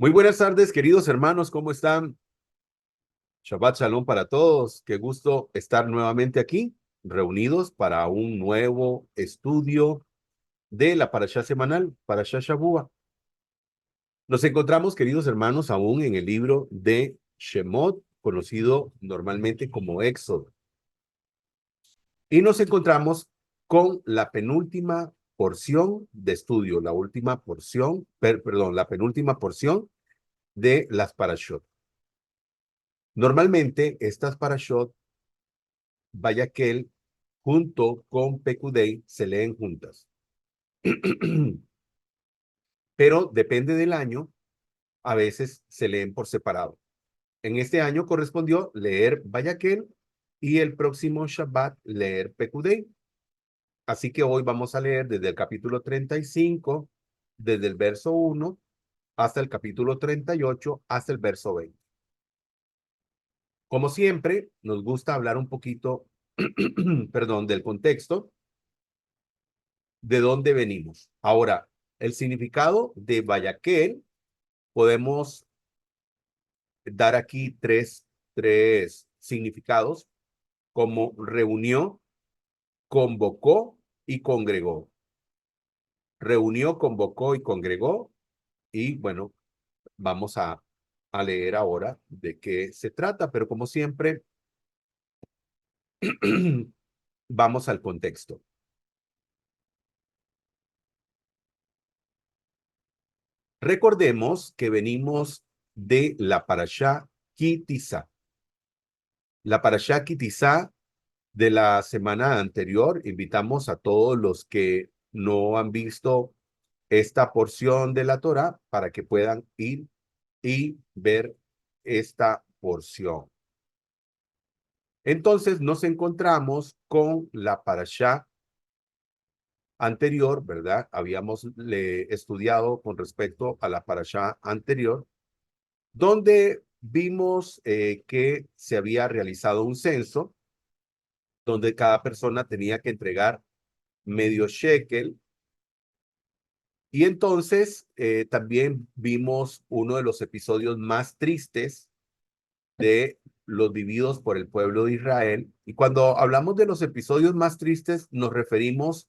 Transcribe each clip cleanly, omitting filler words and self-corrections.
Muy buenas tardes, queridos hermanos, ¿cómo están? Shabbat Shalom para todos. Qué gusto estar nuevamente aquí, reunidos para un nuevo estudio de la Parashá semanal, Parashá Shavua. Nos encontramos, queridos hermanos, aún en el libro de Shemot, conocido normalmente como Éxodo. Y nos encontramos con la penúltima porción de estudio, la última porción, perdón, la penúltima porción de las Parashot. Normalmente estas parashot, Vayakhel, junto con Pekudei, se leen juntas. Pero depende del año, a veces se leen por separado. En este año correspondió leer Vayakhel y el próximo Shabbat leer Pekudei. Así que hoy vamos a leer desde el capítulo 35, desde el verso 1 hasta el capítulo 38, hasta el verso 20. Como siempre, nos gusta hablar un poquito, perdón, del contexto, de dónde venimos. Ahora, el significado de Vayakhel, podemos dar aquí tres significados, como reunió, convocó y congregó. Reunió, convocó y congregó. Y bueno, vamos a leer ahora de qué se trata, pero como siempre, vamos al contexto. Recordemos que venimos de la parashá Ki Tisa. La parashá Ki Tisa de la semana anterior. Invitamos a todos los que no han visto esta porción de la Torá para que puedan ir y ver esta porción. Entonces nos encontramos con la parashá anterior, ¿verdad? Habíamos estudiado con respecto a la parashá anterior, donde vimos que se había realizado un censo, donde cada persona tenía que entregar medio shekel. Y entonces también vimos uno de los episodios más tristes de los vividos por el pueblo de Israel. Y cuando hablamos de los episodios más tristes, nos referimos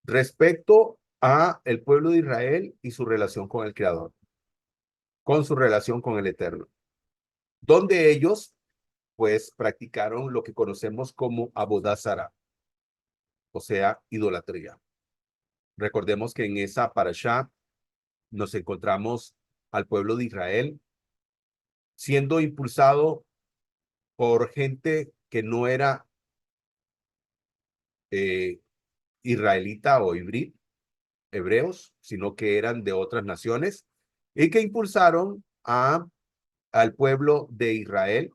respecto a el pueblo de Israel y su relación con el Creador, con su relación con el Eterno, donde ellos pues practicaron lo que conocemos como Abodá Zará, o sea, idolatría. Recordemos que en esa parashá nos encontramos al pueblo de Israel siendo impulsado por gente que no era eh, israelita o hebreos, sino que eran de otras naciones, y que impulsaron al pueblo de Israel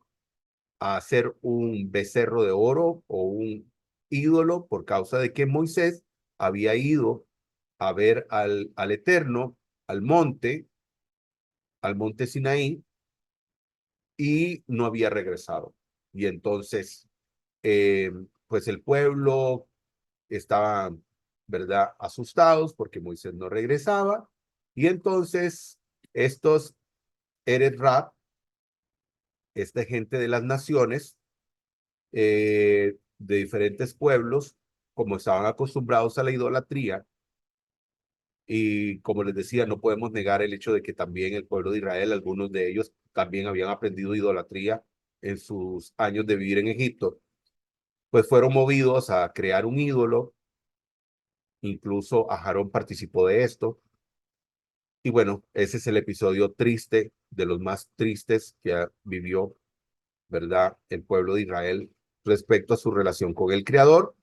a hacer un becerro de oro o un ídolo por causa de que Moisés había ido a ver al Eterno, al monte Sinaí, y no había regresado. Y entonces, eh, pues el pueblo estaba, ¿verdad?, asustados porque Moisés no regresaba. Y entonces estos Eretz Rab, esta gente de las naciones, de diferentes pueblos, como estaban acostumbrados a la idolatría, y como les decía, no podemos negar el hecho de que también el pueblo de Israel, algunos de ellos también habían aprendido idolatría en sus años de vivir en Egipto, pues fueron movidos a crear un ídolo. Incluso Aarón participó de esto. Y bueno, ese es el episodio triste, de los más tristes que vivió, ¿verdad?, el pueblo de Israel respecto a su relación con el Creador.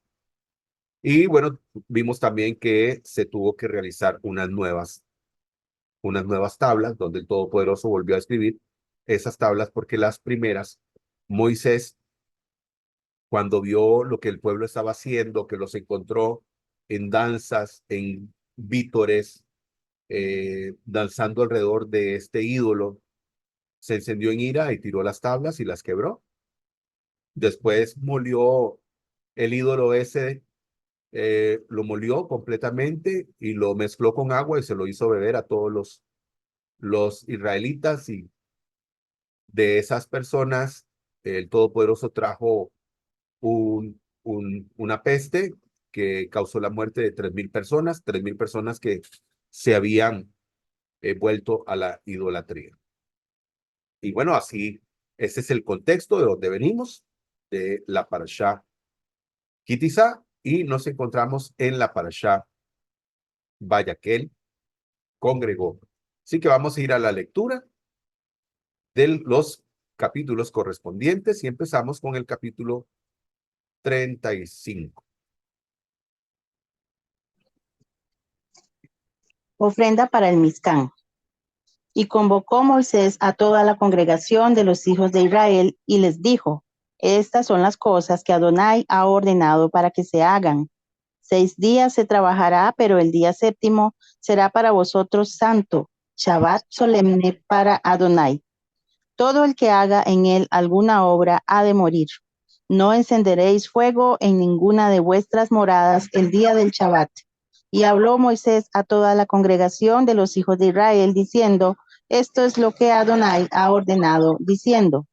Y bueno, vimos también que se tuvo que realizar unas nuevas tablas donde el Todopoderoso volvió a escribir esas tablas, porque las primeras, Moisés, cuando vio lo que el pueblo estaba haciendo, que los encontró en danzas, en vítores, danzando alrededor de este ídolo, se encendió en ira y tiró las tablas y las quebró. Después molió el ídolo ese, lo molió completamente y lo mezcló con agua y se lo hizo beber a todos los israelitas y de esas personas, el Todopoderoso trajo una peste que causó la muerte de 3.000 personas que se habían vuelto a la idolatría. Y bueno, así, ese es el contexto de donde venimos, de la parashá Kitizá, y nos encontramos en la parashá Vayaquel, congregó. Así que vamos a ir a la lectura de los capítulos correspondientes y empezamos con el capítulo 35. Ofrenda para el Mizcán. Y convocó Moisés a toda la congregación de los hijos de Israel y les dijo: Estas son las cosas que Adonai ha ordenado para que se hagan. 6 días se trabajará, pero el día séptimo será para vosotros santo, Shabbat solemne para Adonai. Todo el que haga en él alguna obra ha de morir. No encenderéis fuego en ninguna de vuestras moradas el día del Shabbat. Y habló Moisés a toda la congregación de los hijos de Israel, diciendo: Esto es lo que Adonai ha ordenado, diciendo: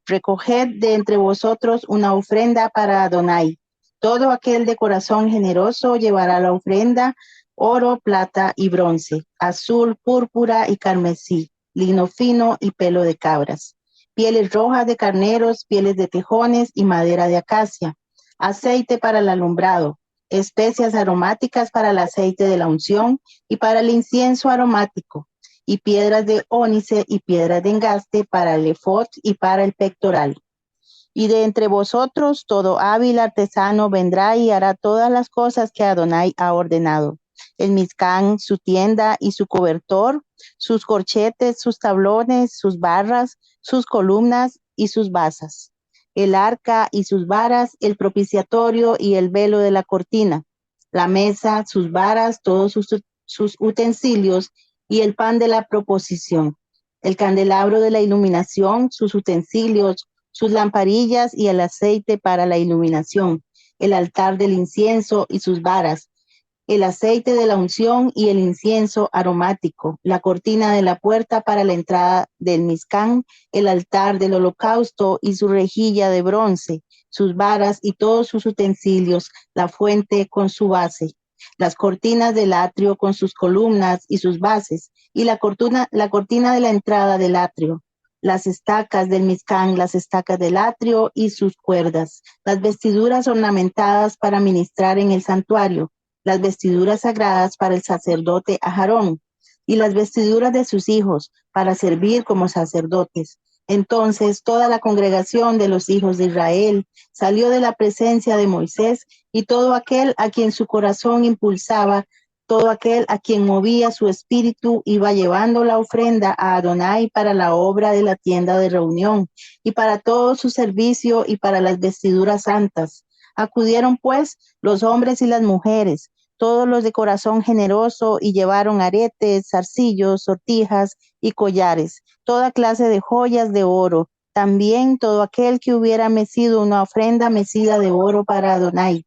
Recoged de entre vosotros una ofrenda para Adonai. Todo aquel de corazón generoso llevará la ofrenda: oro, plata y bronce, azul, púrpura y carmesí, lino fino y pelo de cabras, pieles rojas de carneros, pieles de tejones y madera de acacia, aceite para el alumbrado, especias aromáticas para el aceite de la unción y para el incienso aromático, y piedras de ónice y piedras de engaste para el efod y para el pectoral. Y de entre vosotros todo hábil artesano vendrá y hará todas las cosas que Adonai ha ordenado: el Mizcán, su tienda y su cobertor, sus corchetes, sus tablones, sus barras, sus columnas y sus basas, el arca y sus varas, el propiciatorio y el velo de la cortina, la mesa, sus varas, todos sus utensilios y el pan de la proposición, el candelabro de la iluminación, sus utensilios, sus lamparillas y el aceite para la iluminación, el altar del incienso y sus varas, el aceite de la unción y el incienso aromático, la cortina de la puerta para la entrada del Mizcán, el altar del holocausto y su rejilla de bronce, sus varas y todos sus utensilios, la fuente con su base, las cortinas del atrio con sus columnas y sus bases, y la cortina de la entrada del atrio, las estacas del Mizcán, las estacas del atrio y sus cuerdas, las vestiduras ornamentadas para ministrar en el santuario, las vestiduras sagradas para el sacerdote Aarón, y las vestiduras de sus hijos para servir como sacerdotes. Entonces toda la congregación de los hijos de Israel salió de la presencia de Moisés, y todo aquel a quien su corazón impulsaba, todo aquel a quien movía su espíritu, iba llevando la ofrenda a Adonai para la obra de la tienda de reunión, y para todo su servicio, y para las vestiduras santas. Acudieron pues los hombres y las mujeres, todos los de corazón generoso, y llevaron aretes, zarcillos, sortijas y collares, toda clase de joyas de oro. También todo aquel que hubiera mecido una ofrenda mecida de oro para Adonai.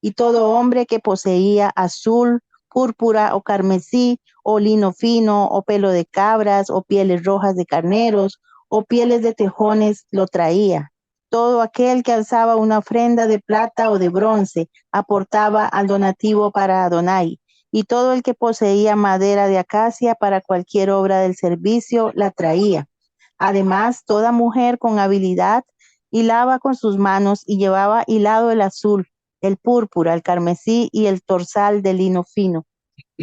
Y todo hombre que poseía azul, púrpura o carmesí, o lino fino, o pelo de cabras, o pieles rojas de carneros, o pieles de tejones, lo traía. Todo aquel que alzaba una ofrenda de plata o de bronce aportaba al donativo para Adonai, y todo el que poseía madera de acacia para cualquier obra del servicio la traía. Además, toda mujer con habilidad hilaba con sus manos y llevaba hilado el azul, el púrpura, el carmesí y el torsal de lino fino.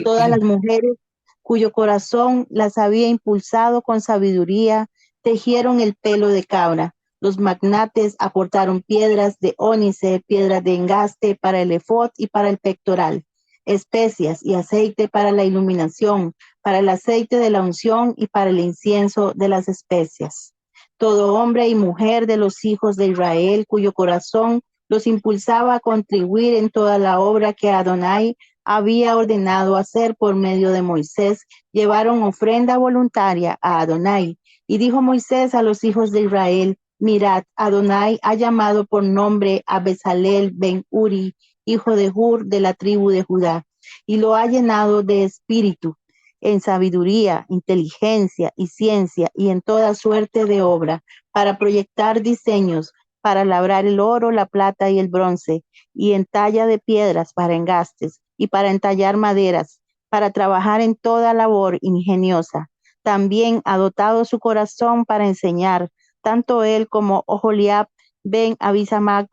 Todas las mujeres cuyo corazón las había impulsado con sabiduría tejieron el pelo de cabra. Los magnates aportaron piedras de ónice, piedras de engaste para el efod y para el pectoral, especias y aceite para la iluminación, para el aceite de la unción y para el incienso de las especias. Todo hombre y mujer de los hijos de Israel cuyo corazón los impulsaba a contribuir en toda la obra que Adonai había ordenado hacer por medio de Moisés, llevaron ofrenda voluntaria a Adonai. Y dijo Moisés a los hijos de Israel: Mirad, Adonai ha llamado por nombre a Bezalel ben Uri, hijo de Hur, de la tribu de Judá, y lo ha llenado de espíritu, en sabiduría, inteligencia y ciencia y en toda suerte de obra, para proyectar diseños, para labrar el oro, la plata y el bronce, y en talla de piedras para engastes, y para entallar maderas, para trabajar en toda labor ingeniosa. También ha dotado su corazón para enseñar, tanto él como Oholiab ben Abisamac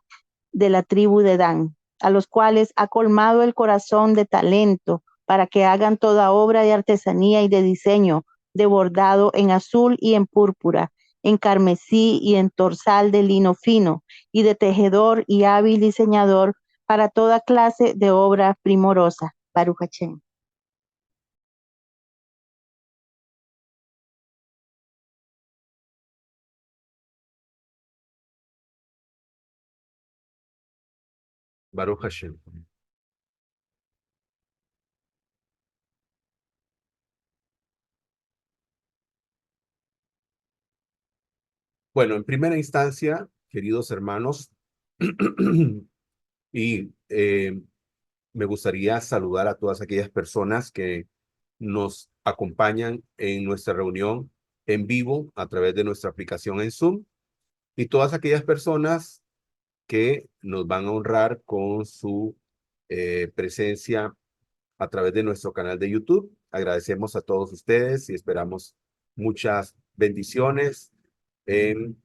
de la tribu de Dan, a los cuales ha colmado el corazón de talento para que hagan toda obra de artesanía y de diseño, de bordado en azul y en púrpura, en carmesí y en torsal de lino fino, y de tejedor y hábil diseñador para toda clase de obra primorosa. Baruch Hashem. Baruch Hashem. Bueno, en primera instancia, queridos hermanos, y me gustaría saludar a todas aquellas personas que nos acompañan en nuestra reunión en vivo a través de nuestra aplicación en Zoom y todas aquellas personas que nos van a honrar con su presencia a través de nuestro canal de YouTube. Agradecemos a todos ustedes y esperamos muchas bendiciones en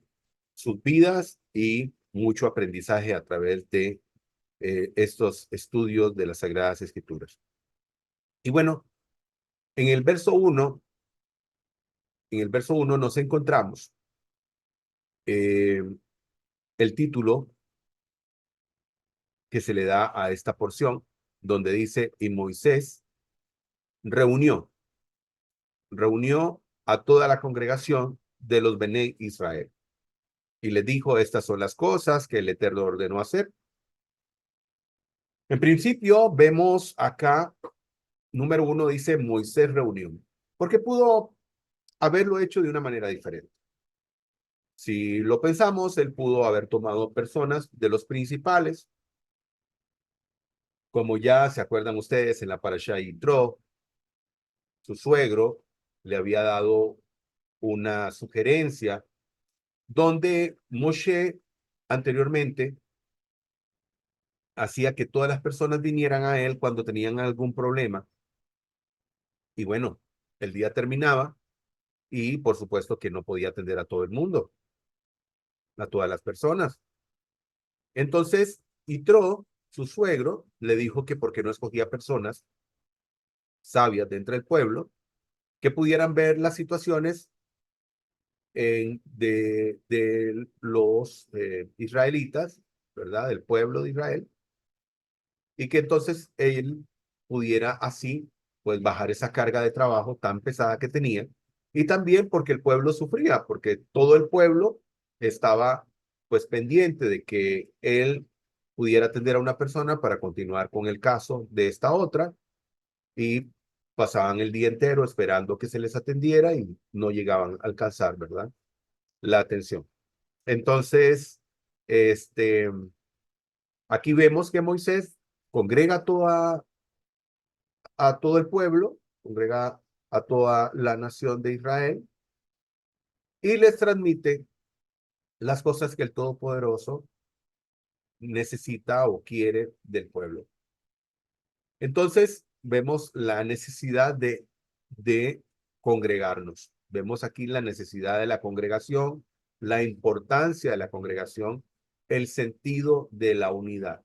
sus vidas y mucho aprendizaje a través de estos estudios de las Sagradas Escrituras. Y bueno, en el verso 1, nos encontramos eh, el título que se le da a esta porción, donde dice, y Moisés reunió a toda la congregación de los Bené Israel. Y les dijo, estas son las cosas que el Eterno ordenó hacer. En principio, vemos acá, número 1 dice, Moisés reunió, porque pudo haberlo hecho de una manera diferente. Si lo pensamos, él pudo haber tomado personas de los principales, como ya se acuerdan ustedes en la parashá Yitro, su suegro le había dado una sugerencia donde Moshe anteriormente hacía que todas las personas vinieran a él cuando tenían algún problema. Y bueno, el día terminaba y por supuesto que no podía atender a todo el mundo, a todas las personas. Entonces, Yitro, su suegro, le dijo que por qué no escogía personas sabias dentro del pueblo que pudieran ver las situaciones de los israelitas, ¿verdad? Del pueblo de Israel, y que entonces él pudiera así, pues, bajar esa carga de trabajo tan pesada que tenía, y también porque el pueblo sufría, porque todo el pueblo estaba, pues, pendiente de que él pudiera atender a una persona para continuar con el caso de esta otra, y pasaban el día entero esperando que se les atendiera y no llegaban a alcanzar, ¿verdad? La atención. Entonces, este, aquí vemos que Moisés congrega a todo el pueblo, congrega a toda la nación de Israel y les transmite las cosas que el Todopoderoso necesita o quiere del pueblo. Entonces, vemos la necesidad de congregarnos. Vemos aquí la necesidad de la congregación, la importancia de la congregación, el sentido de la unidad.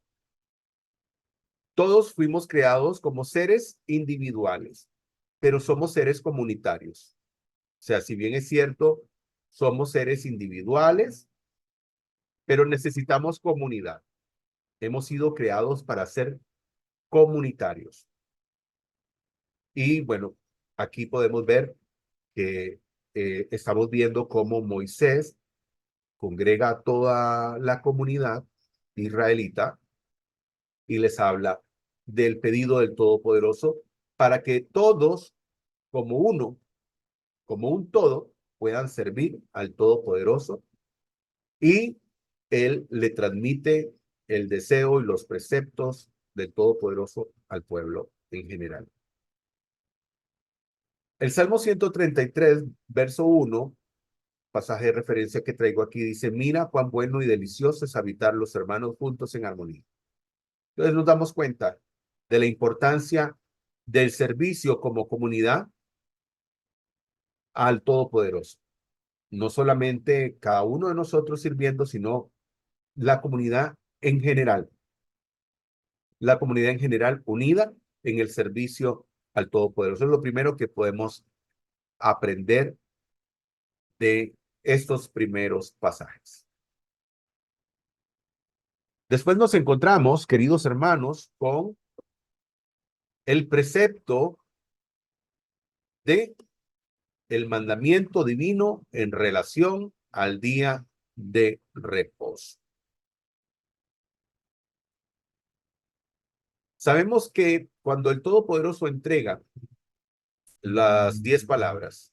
Todos fuimos creados como seres individuales, pero somos seres comunitarios. O sea, si bien es cierto, somos seres individuales, pero necesitamos comunidad. Hemos sido creados para ser comunitarios. Y bueno, aquí podemos ver que estamos viendo cómo Moisés congrega a toda la comunidad israelita y les habla del pedido del Todopoderoso para que todos, como uno, como un todo, puedan servir al Todopoderoso, y él le transmite el deseo y los preceptos del Todopoderoso al pueblo en general. El Salmo 133, verso 1, pasaje de referencia que traigo aquí, dice, mira cuán bueno y delicioso es habitar los hermanos juntos en armonía. Entonces nos damos cuenta de la importancia del servicio como comunidad al Todopoderoso. No solamente cada uno de nosotros sirviendo, sino la comunidad en general. La comunidad en general unida en el servicio al Todopoderoso. Es lo primero que podemos aprender de estos primeros pasajes. Después nos encontramos, queridos hermanos, con el precepto de el mandamiento divino en relación al día de reposo. Sabemos que cuando el Todopoderoso entrega las 10 palabras,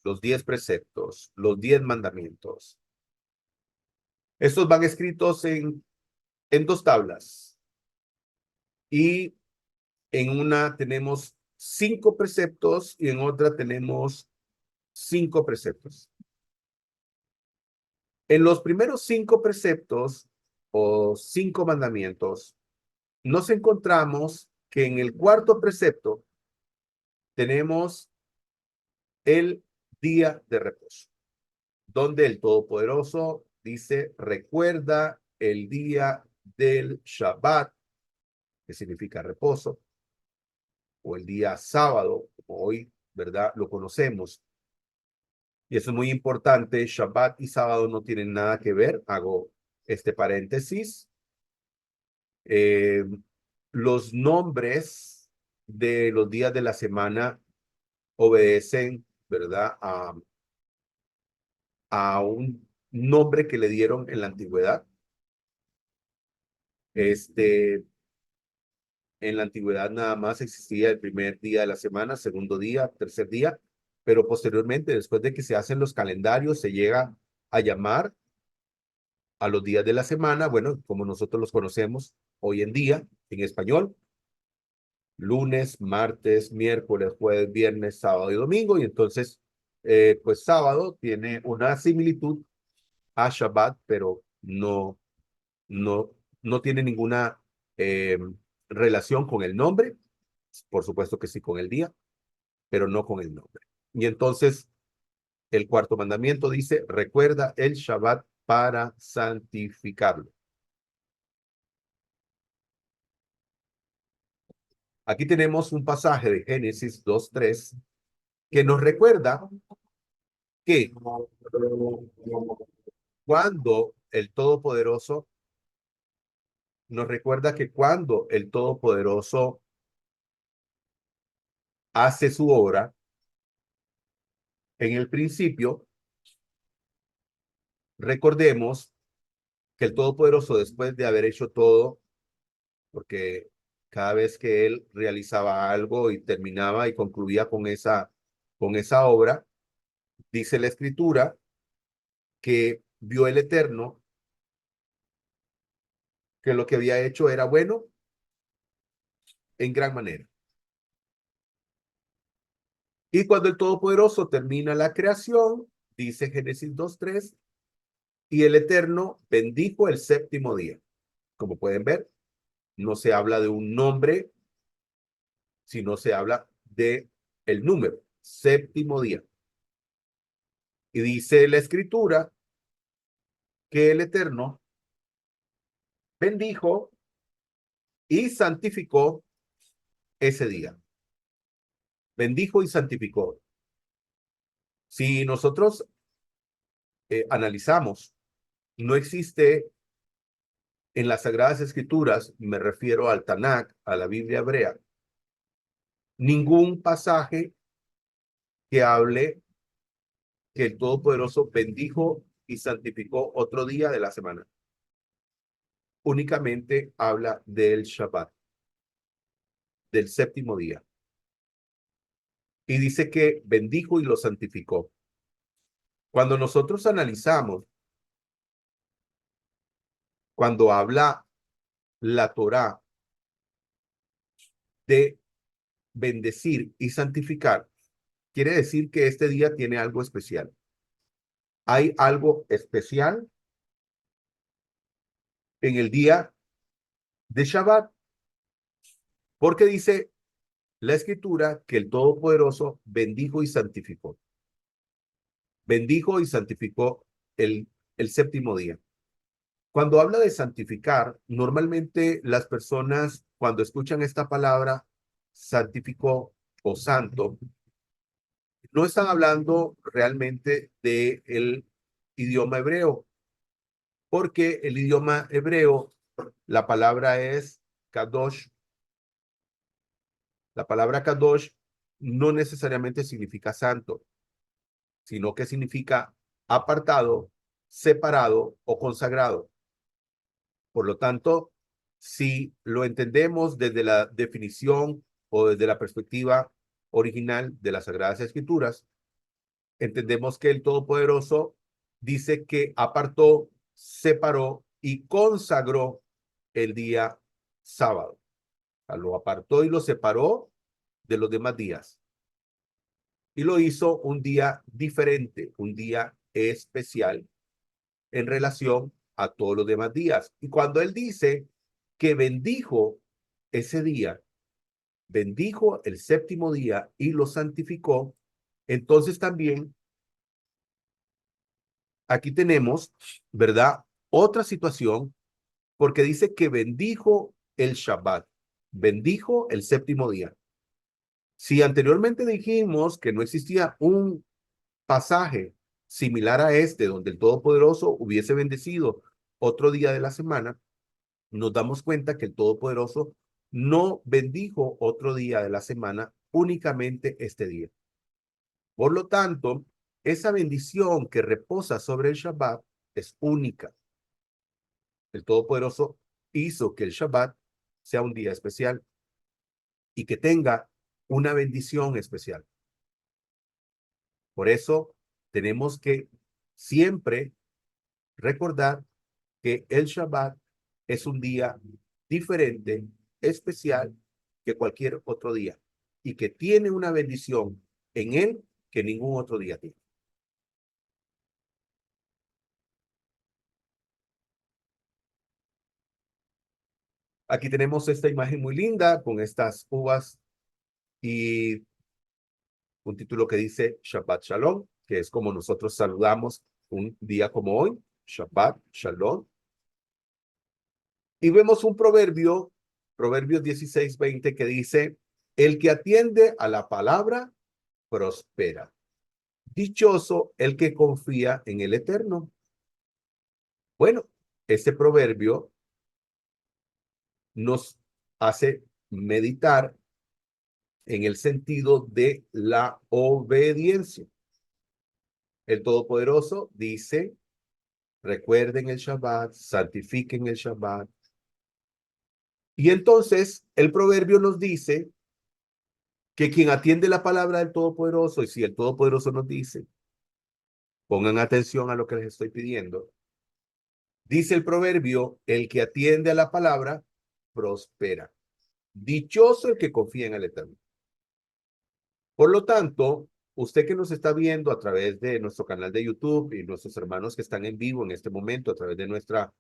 los 10 preceptos, los 10 mandamientos, estos van escritos en dos tablas y en una tenemos 5 preceptos y en otra tenemos 5 preceptos. En los primeros 5 preceptos o 5 mandamientos, nos encontramos que en el cuarto precepto tenemos el día de reposo, donde el Todopoderoso dice, recuerda el día del Shabbat, que significa reposo, o el día sábado, como hoy, ¿verdad? Lo conocemos. Y eso es muy importante, Shabbat y sábado no tienen nada que ver, hago este paréntesis. Eh, los nombres de los días de la semana obedecen, ¿verdad? A un nombre que le dieron en la antigüedad. En la antigüedad nada más existía el primer día de la semana, segundo día, tercer día, pero posteriormente, después de que se hacen los calendarios, se llega a llamar a los días de la semana, bueno, como nosotros los conocemos hoy en día en español, lunes, martes, miércoles, jueves, viernes, sábado y domingo, y entonces, pues sábado tiene una similitud a Shabbat, pero no, no tiene ninguna relación con el nombre, por supuesto que sí con el día, pero no con el nombre. Y entonces el cuarto mandamiento dice, recuerda el Shabbat para santificarlo. Aquí tenemos un pasaje de Génesis 2:3 que nos recuerda que cuando el Todopoderoso, nos recuerda que cuando el Todopoderoso hace su obra, en el principio, recordemos que el Todopoderoso, después de haber hecho todo, porque cada vez que él realizaba algo y terminaba y concluía con esa obra, dice la Escritura que vio el Eterno que lo que había hecho era bueno en gran manera. Y cuando el Todopoderoso termina la creación, dice Génesis 2:3, y el Eterno bendijo el séptimo día. Como pueden ver, no se habla de un nombre, sino se habla de el número, séptimo día. Y dice la Escritura que el Eterno bendijo y santificó ese día. Bendijo y santificó. Si nosotros analizamos, no existe en las Sagradas Escrituras, me refiero al Tanakh, a la Biblia hebrea, ningún pasaje que hable que el Todopoderoso bendijo y santificó otro día de la semana. Únicamente habla del Shabbat, del séptimo día. Y dice que bendijo y lo santificó. Cuando nosotros analizamos, cuando habla la Torá de bendecir y santificar, quiere decir que este día tiene algo especial. Hay algo especial en el día de Shabbat, porque dice la Escritura que el Todopoderoso bendijo y santificó. Bendijo y santificó el séptimo día. Cuando habla de santificar, normalmente las personas, cuando escuchan esta palabra, santificó o santo, no están hablando realmente del idioma hebreo, porque el idioma hebreo, la palabra es kadosh. La palabra kadosh no necesariamente significa santo, sino que significa apartado, separado o consagrado. Por lo tanto, si lo entendemos desde la definición o desde la perspectiva original de las Sagradas Escrituras, entendemos que el Todopoderoso dice que apartó, separó y consagró el día sábado. O sea, lo apartó y lo separó de los demás días. Y lo hizo un día diferente, un día especial en relación a todos los demás días. Y cuando él dice que bendijo ese día, bendijo el séptimo día y lo santificó, entonces también aquí tenemos, ¿verdad? Otra situación, porque dice que bendijo el Shabbat, bendijo el séptimo día. Si anteriormente dijimos que no existía un pasaje similar a este, donde el Todopoderoso hubiese bendecido otro día de la semana, nos damos cuenta que el Todopoderoso no bendijo otro día de la semana, únicamente este día. Por lo tanto, esa bendición que reposa sobre el Shabbat es única. El Todopoderoso hizo que el Shabbat sea un día especial y que tenga una bendición especial. Por eso tenemos que siempre recordar que el Shabbat es un día diferente, especial que cualquier otro día y que tiene una bendición en él que ningún otro día tiene. Aquí tenemos esta imagen muy linda con estas uvas y un título que dice Shabbat Shalom, que es como nosotros saludamos un día como hoy, Shabbat Shalom. Y vemos un proverbio, Proverbios 16:20, que dice, el que atiende a la palabra prospera. Dichoso el que confía en el Eterno. Bueno, este proverbio nos hace meditar en el sentido de la obediencia. El Todopoderoso dice, recuerden el Shabbat, santifiquen el Shabbat. Y entonces el proverbio nos dice que quien atiende la palabra del Todopoderoso, y si el Todopoderoso nos dice, pongan atención a lo que les estoy pidiendo, dice el proverbio, el que atiende a la palabra, prospera. Dichoso el que confía en el Eterno. Por lo tanto, usted que nos está viendo a través de nuestro canal de YouTube y nuestros hermanos que están en vivo en este momento a través de nuestra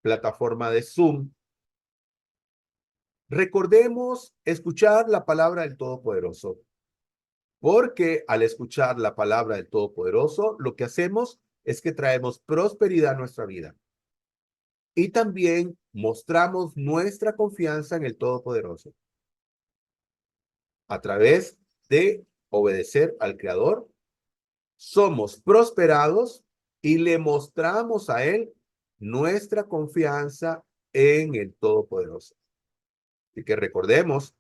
plataforma de Zoom, recordemos escuchar la palabra del Todopoderoso, porque al escuchar la palabra del Todopoderoso, lo que hacemos es que traemos prosperidad a nuestra vida. Y también mostramos nuestra confianza en el Todopoderoso a través de obedecer al Creador. Somos prosperados y le mostramos a Él nuestra confianza en el Todopoderoso. Y que recordemos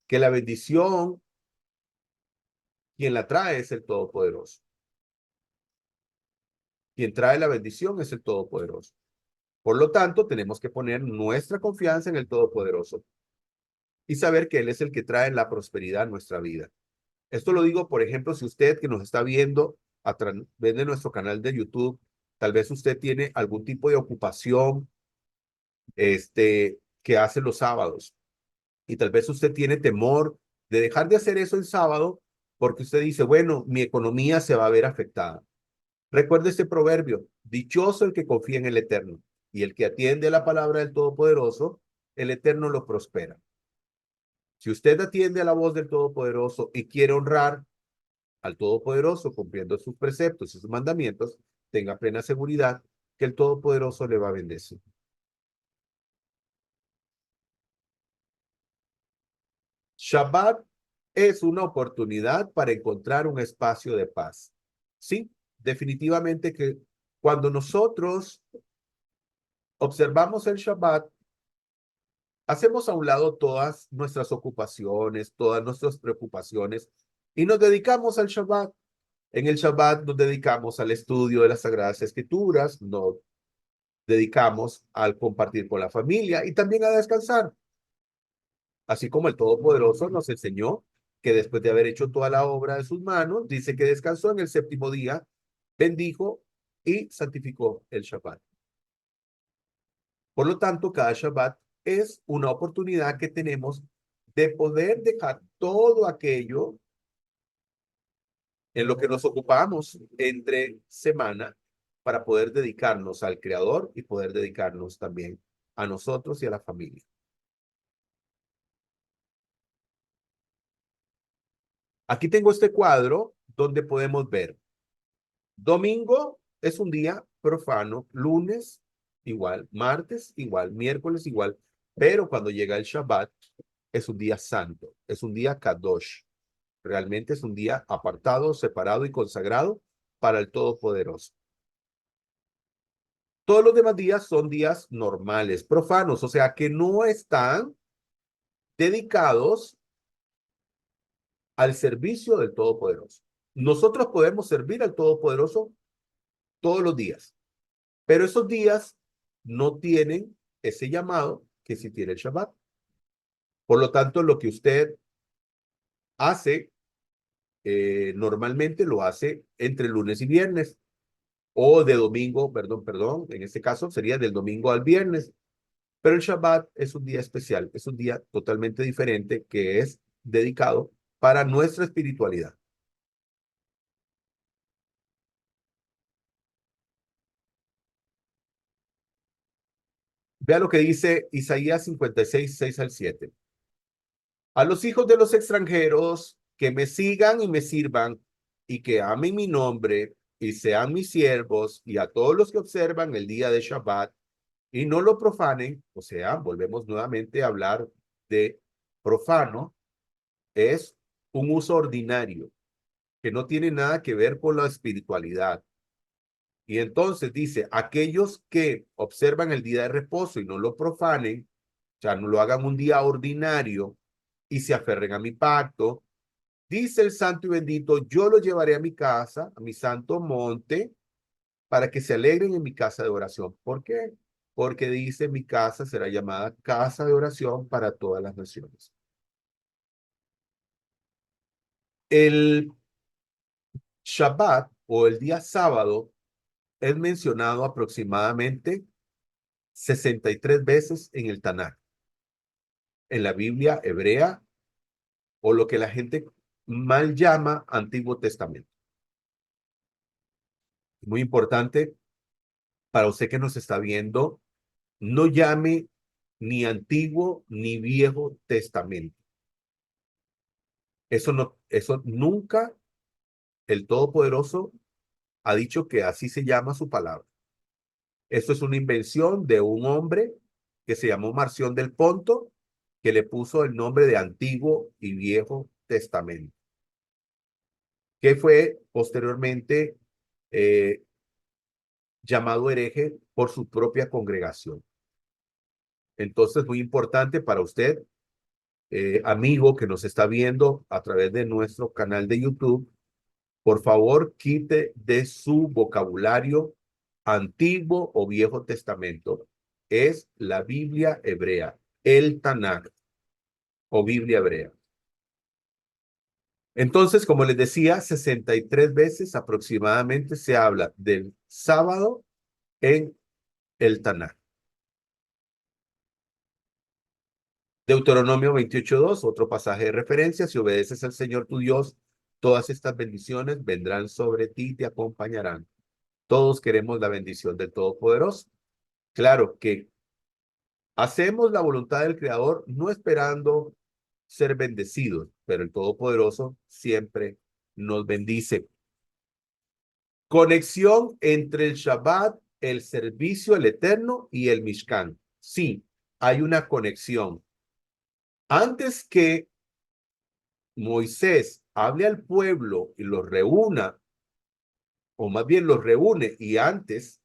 que la bendición, quien la trae es el Todopoderoso. Quien trae la bendición es el Todopoderoso. Por lo tanto, tenemos que poner nuestra confianza en el Todopoderoso y saber que Él es el que trae la prosperidad a nuestra vida. Esto lo digo, por ejemplo, si usted que nos está viendo a través de nuestro canal de YouTube, tal vez usted tiene algún tipo de ocupación que hace los sábados y tal vez usted tiene temor de dejar de hacer eso el sábado porque usted dice, bueno, mi economía se va a ver afectada. Recuerde este proverbio, dichoso el que confía en el Eterno y el que atiende a la palabra del Todopoderoso, el Eterno lo prospera. Si usted atiende a la voz del Todopoderoso y quiere honrar al Todopoderoso cumpliendo sus preceptos y sus mandamientos, tenga plena seguridad que el Todopoderoso le va a bendecir. Shabbat es una oportunidad para encontrar un espacio de paz. Sí, definitivamente que cuando nosotros observamos el Shabbat, hacemos a un lado todas nuestras ocupaciones, todas nuestras preocupaciones y nos dedicamos al Shabbat. En el Shabbat nos dedicamos al estudio de las Sagradas Escrituras, nos dedicamos al compartir con la familia y también a descansar. Así como el Todopoderoso nos enseñó que después de haber hecho toda la obra de sus manos, dice que descansó en el séptimo día, bendijo y santificó el Shabbat. Por lo tanto, cada Shabbat es una oportunidad que tenemos de poder dejar todo aquello en lo que nos ocupamos entre semana para poder dedicarnos al Creador y poder dedicarnos también a nosotros y a la familia. Aquí tengo este cuadro donde podemos ver, domingo es un día profano, lunes igual, martes igual, miércoles igual, pero cuando llega el Shabbat es un día santo, es un día Kadosh. Realmente es un día apartado, separado y consagrado para el Todopoderoso. Todos los demás días son días normales, profanos, o sea que no están dedicados al servicio del Todopoderoso. Nosotros podemos servir al Todopoderoso todos los días, pero esos días no tienen ese llamado que sí tiene el Shabbat. Por lo tanto, lo que usted hace normalmente lo hace entre lunes y viernes o de domingo, perdón, en este caso sería del domingo al viernes. Pero el Shabbat es un día especial, es un día totalmente diferente que es dedicado para nuestra espiritualidad. Vea lo que dice Isaías 56, 6 al 7. A los hijos de los extranjeros que me sigan y me sirvan y que amen mi nombre y sean mis siervos y a todos los que observan el día de Shabbat y no lo profanen, o sea, volvemos nuevamente a hablar de profano, es un uso ordinario que no tiene nada que ver con la espiritualidad. Y entonces dice, aquellos que observan el día de reposo y no lo profanen, o sea, no lo hagan un día ordinario y se aferren a mi pacto, dice el santo y bendito, yo lo llevaré a mi casa, a mi santo monte, para que se alegren en mi casa de oración. ¿Por qué? Porque dice, mi casa será llamada casa de oración para todas las naciones. El Shabbat o el día sábado es mencionado aproximadamente 63 veces en el Tanakh, en la Biblia hebrea o lo que la gente mal llama Antiguo Testamento. Muy importante para usted que nos está viendo, no llame ni Antiguo ni Viejo Testamento. Eso no, eso nunca el Todopoderoso ha dicho que así se llama su palabra. Esto es una invención de un hombre que se llamó Marción del Ponto, que le puso el nombre de Antiguo y Viejo Testamento, que fue posteriormente eh, llamado hereje por su propia congregación. Entonces, muy importante para usted, amigo que nos está viendo a través de nuestro canal de YouTube, por favor, quite de su vocabulario Antiguo o Viejo Testamento. Es la Biblia hebrea, el Tanakh o Biblia hebrea. Entonces, como les decía, 63 veces aproximadamente se habla del sábado en el Tanakh. Deuteronomio 28:2, otro pasaje de referencia, si obedeces al Señor tu Dios Todas estas bendiciones vendrán sobre ti y te acompañarán. Todos queremos la bendición del Todopoderoso. Claro que hacemos la voluntad del Creador no esperando ser bendecidos, pero el Todopoderoso siempre nos bendice. Conexión entre el Shabbat, el servicio, el eterno y el Mishkan. Sí, hay una conexión. Antes que Moisés hable al pueblo y los reúna, o más bien los reúne, y antes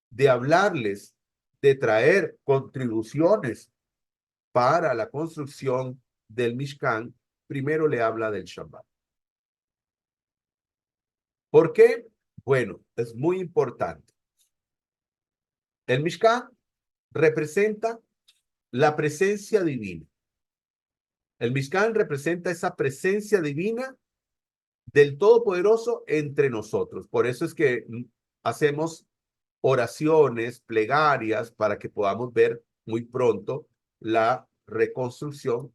de hablarles, de traer contribuciones para la construcción del Mishkan, primero le habla del Shabbat. ¿Por qué? Bueno, es muy importante. El Mishkan representa la presencia divina. El Mishkan representa esa presencia divina del Todopoderoso entre nosotros. Por eso es que hacemos oraciones, plegarias, para que podamos ver muy pronto la reconstrucción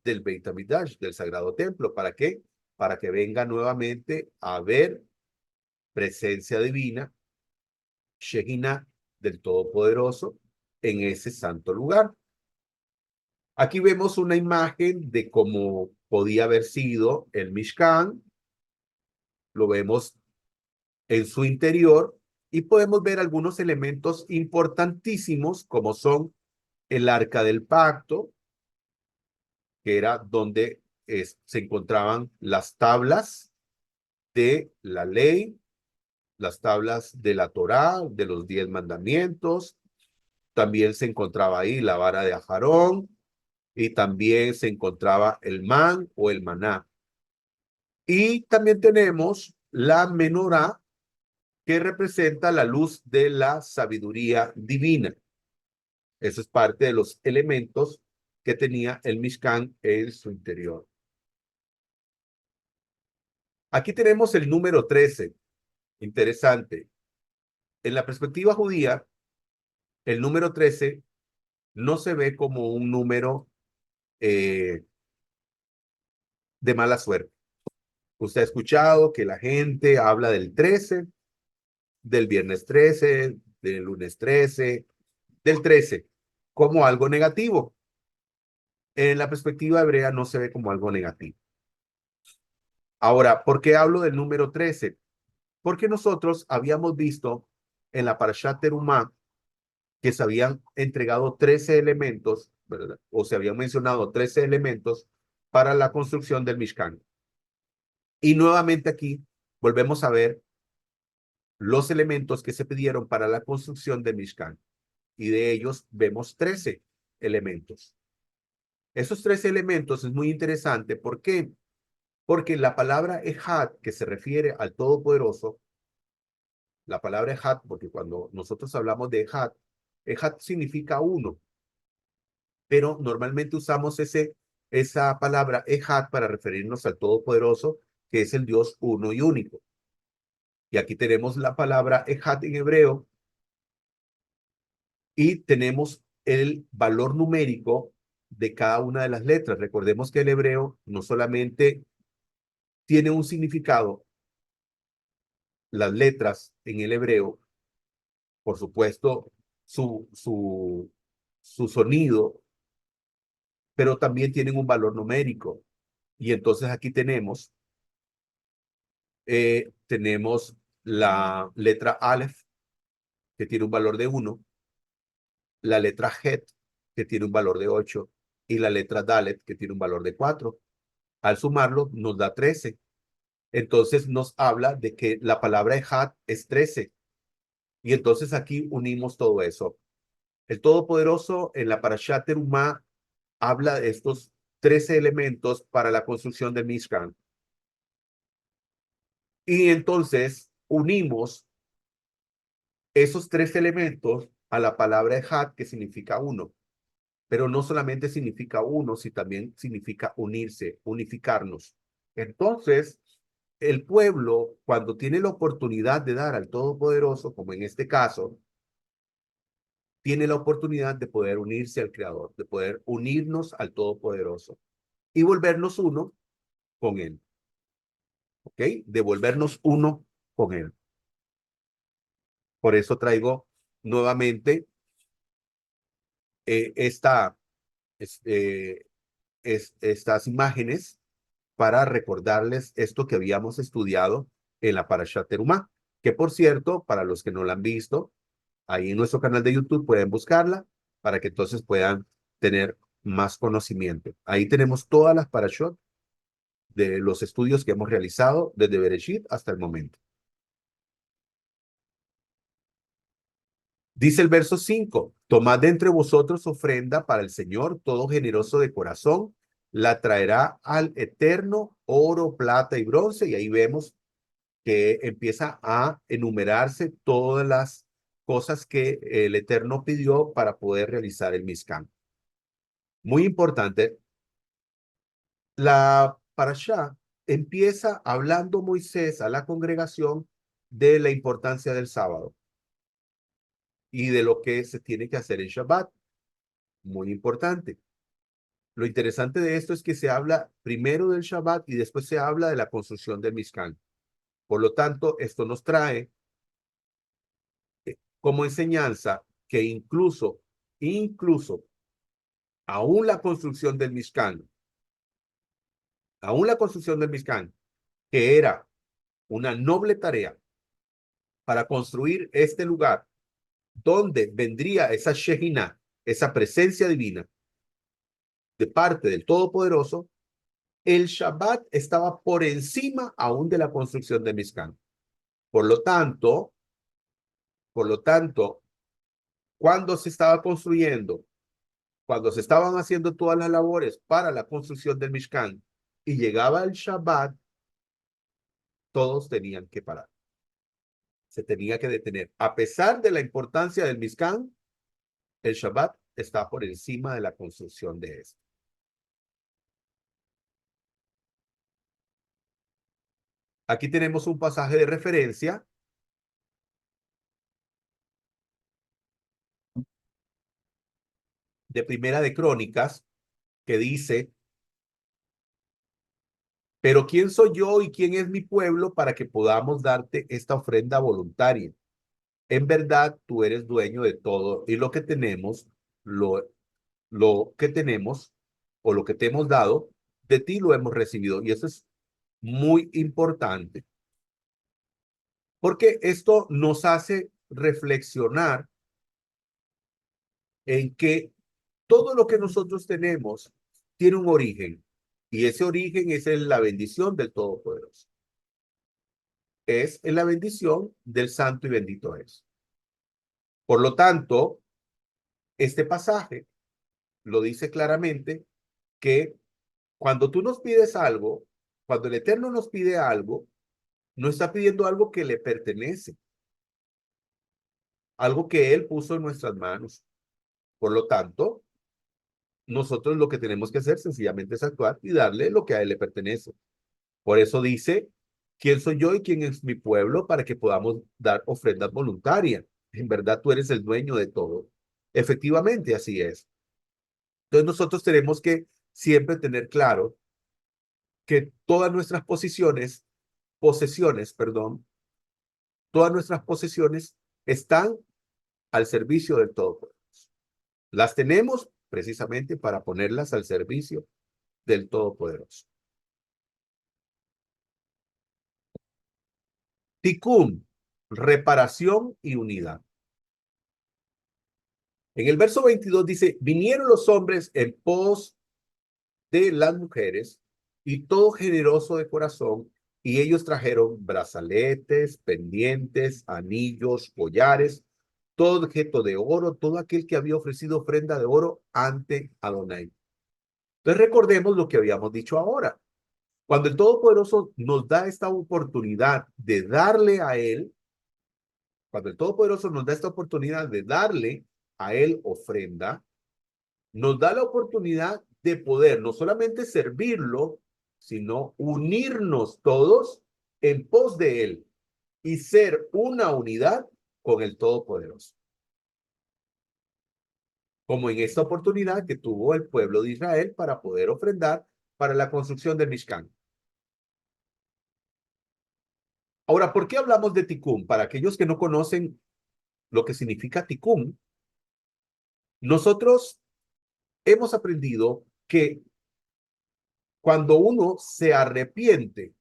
del Beit HaMikdash, del Sagrado Templo. ¿Para qué? Para que venga nuevamente a ver presencia divina, Shejina del Todopoderoso, en ese santo lugar. Aquí vemos una imagen de cómo podía haber sido el Mishkan. Lo vemos en su interior y podemos ver algunos elementos importantísimos como son el arca del pacto, que era donde se encontraban las tablas de la ley, las tablas de la Torá, de los 10 mandamientos. También se encontraba ahí la vara de Ajarón y también se encontraba el man o el maná. Y también tenemos la menorá, que representa la luz de la sabiduría divina. Eso es parte de los elementos que tenía el Mishkan en su interior. Aquí tenemos el número 13. Interesante. En la perspectiva judía, el número 13 no se ve como un número de mala suerte. Usted ha escuchado que la gente habla del 13, del viernes 13, del lunes 13, del 13, como algo negativo. En la perspectiva hebrea no se ve como algo negativo. Ahora, ¿por qué hablo del número 13? Porque nosotros habíamos visto en la Parashat Terumá que se habían entregado 13 elementos, ¿verdad? O se habían mencionado 13 elementos para la construcción del Mishkan. Y nuevamente aquí volvemos a ver los elementos que se pidieron para la construcción del Mishkan. Y de ellos vemos 13 elementos. Esos 13 elementos es muy interesante. ¿Por qué? Porque la palabra Ejad, que se refiere al Todopoderoso, la palabra Ejad, porque cuando nosotros hablamos de Ejad, Ejad significa uno, pero normalmente usamos esa palabra Ejad para referirnos al Todopoderoso, que es el Dios uno y único. Y aquí tenemos la palabra Ejad en hebreo y tenemos el valor numérico de cada una de las letras. Recordemos que el hebreo no solamente tiene un significado, las letras en el hebreo, por supuesto, su sonido, pero también tienen un valor numérico. Y entonces aquí tenemos la letra Aleph, que tiene un valor de 1, la letra Het, que tiene un valor de 8, y la letra Dalet, que tiene un valor de 4. Al sumarlo, nos da 13. Entonces nos habla de que la palabra Ejad es 13. Y entonces aquí unimos todo eso. El Todopoderoso en la Parashat Terumá habla de estos 13 elementos para la construcción del Mishkan. Y entonces unimos esos 3 elementos a la palabra Ejad, que significa uno. Pero no solamente significa uno, sino también significa unirse, unificarnos. Entonces, el pueblo, cuando tiene la oportunidad de dar al Todopoderoso, como en este caso, tiene la oportunidad de poder unirse al Creador, de poder unirnos al Todopoderoso y volvernos uno con Él. ¿ok? De volvernos uno con Él. Por eso traigo nuevamente esta, es- eh, estas imágenes para recordarles esto que habíamos estudiado en la Parashat Terumá, que por cierto, para los que no la han visto, ahí en nuestro canal de YouTube pueden buscarla para que entonces puedan tener más conocimiento. Ahí tenemos todas las parashot de los estudios que hemos realizado desde Bereshit hasta el momento. Dice el verso 5, tomad de entre vosotros ofrenda para el Señor, todo generoso de corazón, la traerá al Eterno, oro, plata y bronce, y ahí vemos que empieza a enumerarse todas las cosas que el Eterno pidió para poder realizar el Mizcán. Muy importante, la parashá empieza hablando Moisés a la congregación de la importancia del sábado y de lo que se tiene que hacer en Shabbat. Muy importante. Lo interesante de esto es que se habla primero del Shabbat y después se habla de la construcción del Mizcán. Por lo tanto, esto nos trae como enseñanza que incluso, aún la construcción del Mizcán, aún la construcción del Mizcán, que era una noble tarea para construir este lugar donde vendría esa Shejina, esa presencia divina de parte del Todopoderoso, el Shabbat estaba por encima aún de la construcción de Mizcán. Por lo tanto, cuando se estaba construyendo, cuando se estaban haciendo todas las labores para la construcción del Mishkan y llegaba el Shabbat, todos tenían que parar. Se tenía que detener. A pesar de la importancia del Mishkan, el Shabbat está por encima de la construcción de esto. Aquí tenemos un pasaje de referencia de Primera de Crónicas que dice, pero ¿quién soy yo y quién es mi pueblo para que podamos darte esta ofrenda voluntaria? En verdad, tú eres dueño de todo y lo que tenemos, lo que tenemos o lo que te hemos dado, de ti lo hemos recibido. Y eso es muy importante, porque esto nos hace reflexionar en que todo lo que nosotros tenemos tiene un origen, y ese origen es en la bendición del Todopoderoso. Es en la bendición del Santo y bendito es. Por lo tanto, este pasaje lo dice claramente que cuando tú nos pides algo, cuando el Eterno nos pide algo, no está pidiendo algo que le pertenece, algo que Él puso en nuestras manos. Por lo tanto, nosotros lo que tenemos que hacer sencillamente es actuar y darle lo que a Él le pertenece. Por eso dice, ¿quién soy yo y quién es mi pueblo para que podamos dar ofrendas voluntarias? En verdad, tú eres el dueño de todo. Efectivamente, así es. Entonces, nosotros tenemos que siempre tener claro que todas nuestras posesiones, todas nuestras posesiones están al servicio del Todopoderoso. Las tenemos precisamente para ponerlas al servicio del Todopoderoso. Tikkun, reparación y unidad. En el verso 22 dice, vinieron los hombres en pos de las mujeres y todo generoso de corazón, y ellos trajeron brazaletes, pendientes, anillos, collares, todo objeto de oro, todo aquel que había ofrecido ofrenda de oro ante Adonai. Entonces recordemos lo que habíamos dicho ahora. Cuando el Todopoderoso nos da esta oportunidad de darle a Él, cuando el Todopoderoso nos da esta oportunidad de darle a Él ofrenda, nos da la oportunidad de poder no solamente servirlo, sino unirnos todos en pos de Él y ser una unidad con el Todopoderoso. Como en esta oportunidad que tuvo el pueblo de Israel para poder ofrendar para la construcción del Mishkan. Ahora, ¿por qué hablamos de tikkun? Para aquellos que no conocen lo que significa tikkun, nosotros hemos aprendido que cuando uno se arrepiente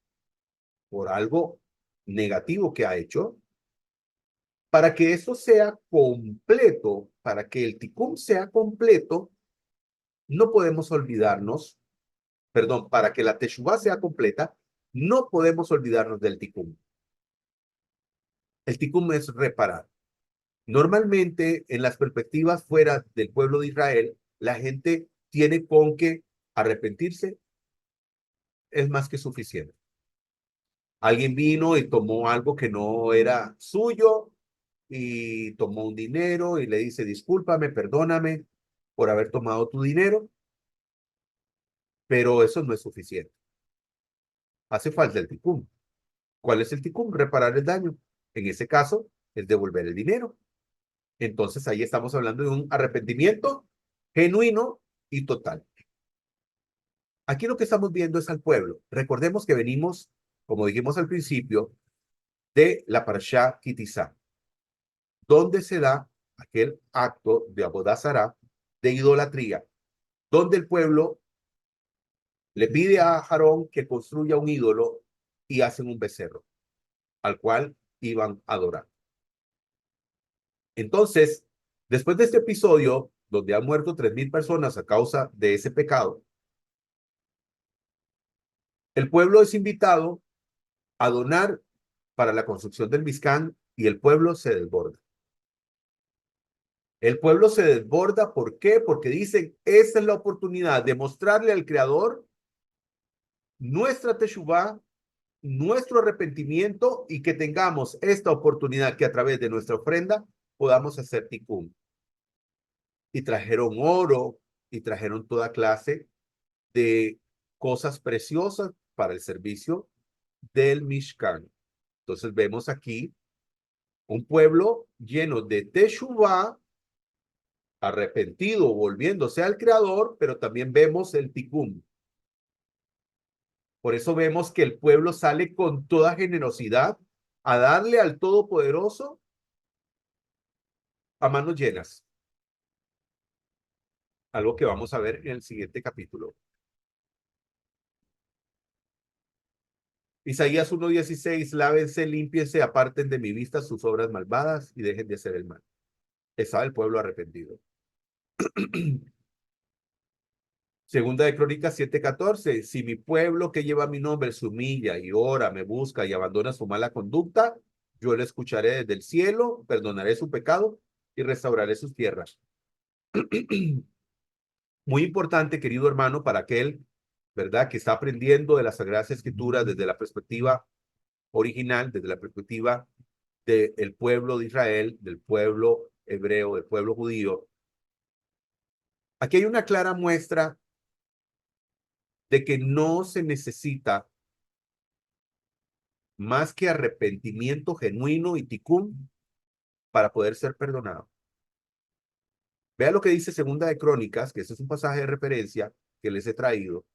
por algo negativo que ha hecho, para que eso sea completo, para que el tikkun sea completo, no podemos olvidarnos, perdón, para que la teshuvá sea completa, no podemos olvidarnos del tikkun. El tikkun es reparar. Normalmente, en las perspectivas fuera del pueblo de Israel, la gente tiene con que arrepentirse es más que suficiente. Alguien vino y tomó algo que no era suyo y tomó un dinero y le dice, discúlpame, perdóname por haber tomado tu dinero, pero eso no es suficiente. Hace falta el tikkun. ¿Cuál es el tikkun? Reparar el daño. En ese caso, es devolver el dinero. Entonces ahí estamos hablando de un arrepentimiento genuino y total. Aquí lo que estamos viendo es al pueblo. Recordemos que venimos, como dijimos al principio, de la Parashá Kitizá, donde se da aquel acto de Abodazará, de idolatría, donde el pueblo le pide a Aarón que construya un ídolo y hacen un becerro, al cual iban a adorar. Entonces, después de este episodio, donde han muerto 3,000 personas a causa de ese pecado, el pueblo es invitado a donar para la construcción del Mizcán y el pueblo se desborda. El pueblo se desborda, ¿por qué? Porque dicen, esa es la oportunidad de mostrarle al Creador nuestra teshuvá, nuestro arrepentimiento y que tengamos esta oportunidad que a través de nuestra ofrenda podamos hacer tikkun. Y trajeron oro y trajeron toda clase de cosas preciosas para el servicio del Mishkan. Entonces vemos aquí un pueblo lleno de teshuvá, arrepentido, volviéndose al Creador, pero también vemos el tikkun. Por eso vemos que el pueblo sale con toda generosidad a darle al Todopoderoso a manos llenas. Algo que vamos a ver en el siguiente capítulo. Isaías 1:16, lávense, límpiense, aparten de mi vista sus obras malvadas y dejen de hacer el mal. Estaba el pueblo arrepentido. Segunda de Crónicas 7:14, si mi pueblo que lleva mi nombre se humilla y ora, me busca y abandona su mala conducta, yo le escucharé desde el cielo, perdonaré su pecado y restauraré sus tierras. Muy importante, querido hermano, para aquel, ¿verdad?, que está aprendiendo de las Sagradas Escrituras desde la perspectiva original, desde la perspectiva del pueblo de Israel, del pueblo hebreo, del pueblo judío. Aquí hay una clara muestra de que no se necesita más que arrepentimiento genuino y tikkun para poder ser perdonado. Vea lo que dice Segunda de Crónicas, que ese es un pasaje de referencia que les he traído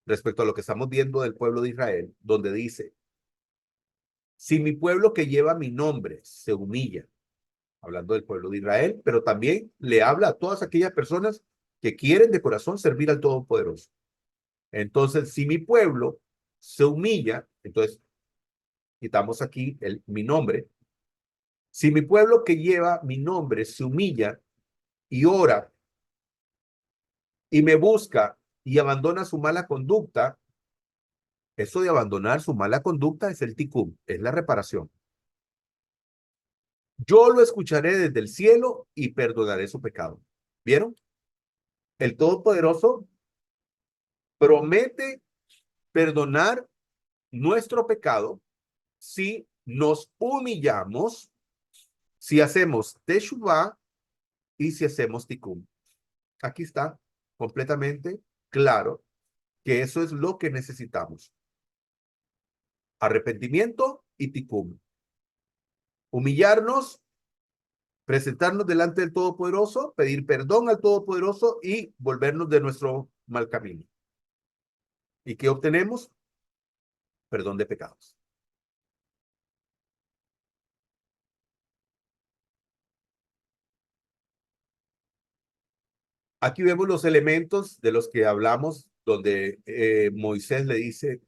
respecto a lo que estamos viendo del pueblo de Israel, donde dice, si mi pueblo que lleva mi nombre se humilla, hablando del pueblo de Israel, pero también le habla a todas aquellas personas que quieren de corazón servir al Todopoderoso. Entonces, si mi pueblo se humilla, entonces quitamos aquí mi nombre. Si mi pueblo que lleva mi nombre se humilla y ora y me busca y abandona su mala conducta, eso de abandonar su mala conducta es el tikkun, es la reparación. Yo lo escucharé desde el cielo y perdonaré su pecado. ¿Vieron? El Todopoderoso promete perdonar nuestro pecado si nos humillamos, si hacemos teshuvah y si hacemos tikkun. Aquí está completamente claro que eso es lo que necesitamos. Arrepentimiento y tikkun. Humillarnos, presentarnos delante del Todopoderoso, pedir perdón al Todopoderoso y volvernos de nuestro mal camino. ¿Y qué obtenemos? Perdón de pecados. Aquí vemos los elementos de los que hablamos, donde Moisés le dice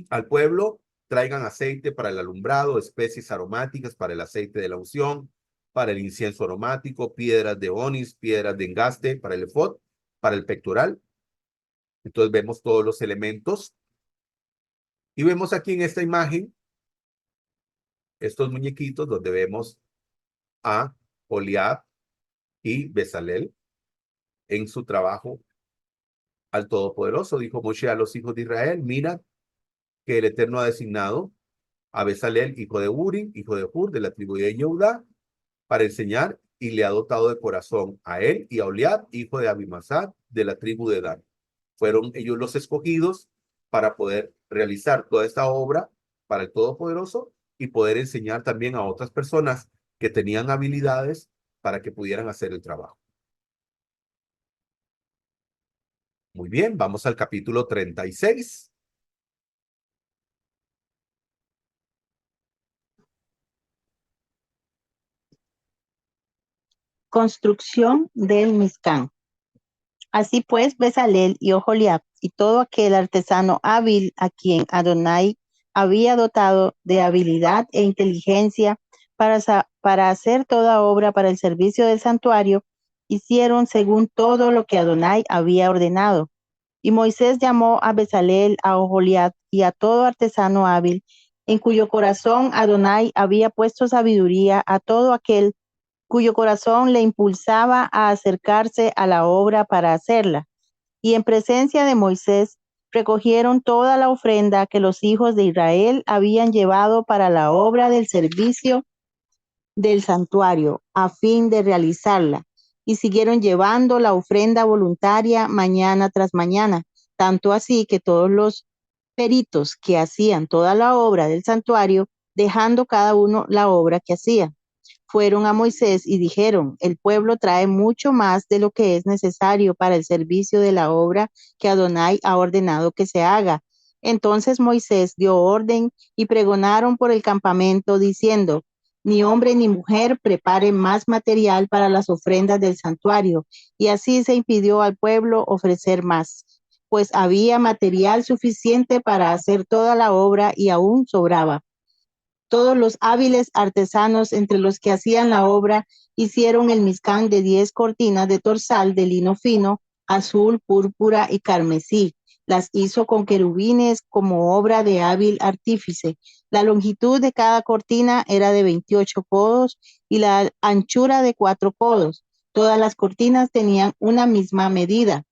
al pueblo, traigan aceite para el alumbrado, especies aromáticas para el aceite de la unción, para el incienso aromático, piedras de onis, piedras de engaste para el efod, para el pectoral. Entonces vemos todos los elementos. Y vemos aquí en esta imagen estos muñequitos donde vemos a Oliab y Bezalel en su trabajo al Todopoderoso. Dijo Moshe a los hijos de Israel, mira que el Eterno ha designado a Bezalel, hijo de Uri, hijo de Hur, de la tribu de Yehudá, para enseñar, y le ha dotado de corazón a él y a Oliab, hijo de Abimasad, de la tribu de Dan. Fueron ellos los escogidos para poder realizar toda esta obra para el Todopoderoso y poder enseñar también a otras personas que tenían habilidades para que pudieran hacer el trabajo. Muy bien, vamos al capítulo 36. Construcción del Mizcán. Así pues, Bezalel y Oholiab y todo aquel artesano hábil a quien Adonai había dotado de habilidad e inteligencia para hacer toda obra para el servicio del santuario, hicieron según todo lo que Adonai había ordenado. Y Moisés llamó a Bezalel, a Oholiab y a todo artesano hábil, en cuyo corazón Adonai había puesto sabiduría, a todo aquel cuyo corazón le impulsaba a acercarse a la obra para hacerla. Y en presencia de Moisés recogieron toda la ofrenda que los hijos de Israel habían llevado para la obra del servicio del santuario, a fin de realizarla. Y siguieron llevando la ofrenda voluntaria mañana tras mañana, tanto así que todos los peritos que hacían toda la obra del santuario, dejando cada uno la obra que hacía, fueron a Moisés y dijeron, el pueblo trae mucho más de lo que es necesario para el servicio de la obra que Adonai ha ordenado que se haga. Entonces Moisés dio orden y pregonaron por el campamento diciendo, ni hombre ni mujer prepare más material para las ofrendas del santuario. Y así se impidió al pueblo ofrecer más, pues había material suficiente para hacer toda la obra y aún sobraba. Todos los hábiles artesanos entre los que hacían la obra hicieron el Mizcán de 10 cortinas de torsal de lino fino, azul, púrpura y carmesí. Las hizo con querubines como obra de hábil artífice. La longitud de cada cortina era de 28 codos y la anchura de 4 codos. Todas las cortinas tenían una misma medida.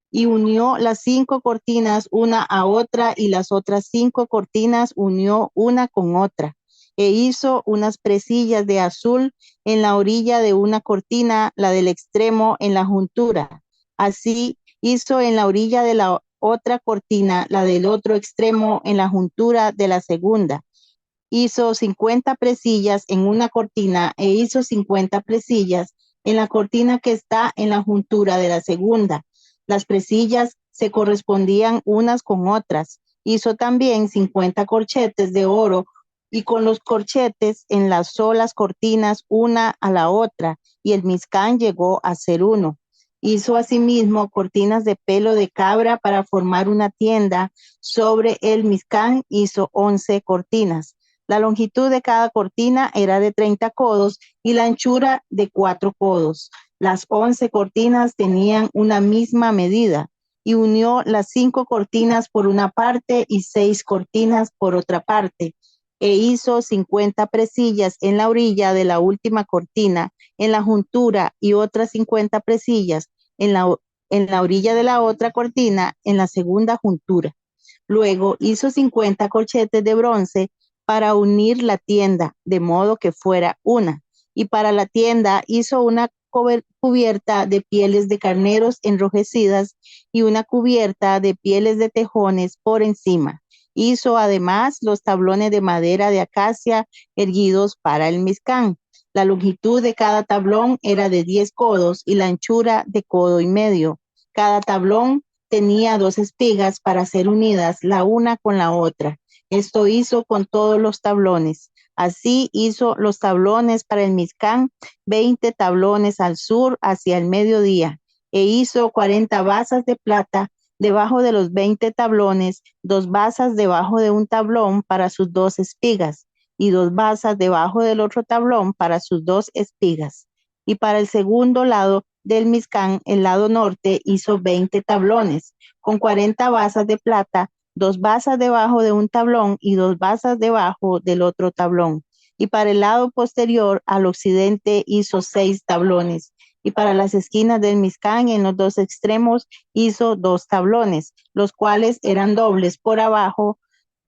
Y unió las 5 cortinas una a otra y las otras 5 cortinas unió una con otra. E hizo unas presillas de azul en la orilla de una cortina, la del extremo en la juntura. Así hizo en la orilla de la otra cortina, la del otro extremo en la juntura de la segunda. Hizo 50 presillas en una cortina e hizo 50 presillas en la cortina que está en la juntura de la segunda. Las presillas se correspondían unas con otras. Hizo también 50 corchetes de oro y con los corchetes enlazó las cortinas una a la otra y el Mizcán llegó a ser uno. Hizo asimismo cortinas de pelo de cabra para formar una tienda. Sobre el Mizcán hizo 11 cortinas. La longitud de cada cortina era de 30 codos y la anchura de 4 codos. Las 11 cortinas tenían una misma medida y unió las 5 cortinas por una parte y 6 cortinas por otra parte. E hizo 50 presillas en la orilla de la última cortina, en la juntura, y otras 50 presillas en la orilla de la otra cortina, en la segunda juntura. Luego hizo 50 corchetes de bronce para unir la tienda, de modo que fuera una. Y para la tienda hizo una cubierta de pieles de carneros enrojecidas y una cubierta de pieles de tejones por encima. Hizo además los tablones de madera de acacia erguidos para el Mizcán. La longitud de cada tablón era de 10 codos y la anchura de codo y medio. Cada tablón tenía 2 espigas para ser unidas la una con la otra. Esto hizo con todos los tablones. Así hizo los tablones para el Mizcán, 20 tablones al sur hacia el mediodía e hizo 40 basas de plata debajo de los 20 tablones, 2 basas debajo de un tablón para sus 2 espigas, y 2 basas debajo del otro tablón para sus 2 espigas. Y para el segundo lado del Mizcán, el lado norte, hizo 20 tablones, con 40 basas de plata, 2 basas debajo de un tablón y 2 basas debajo del otro tablón. Y para el lado posterior, al occidente, hizo 6 tablones. Y para las esquinas del Mizcán, en los 2 extremos, hizo 2 tablones, los cuales eran dobles por abajo,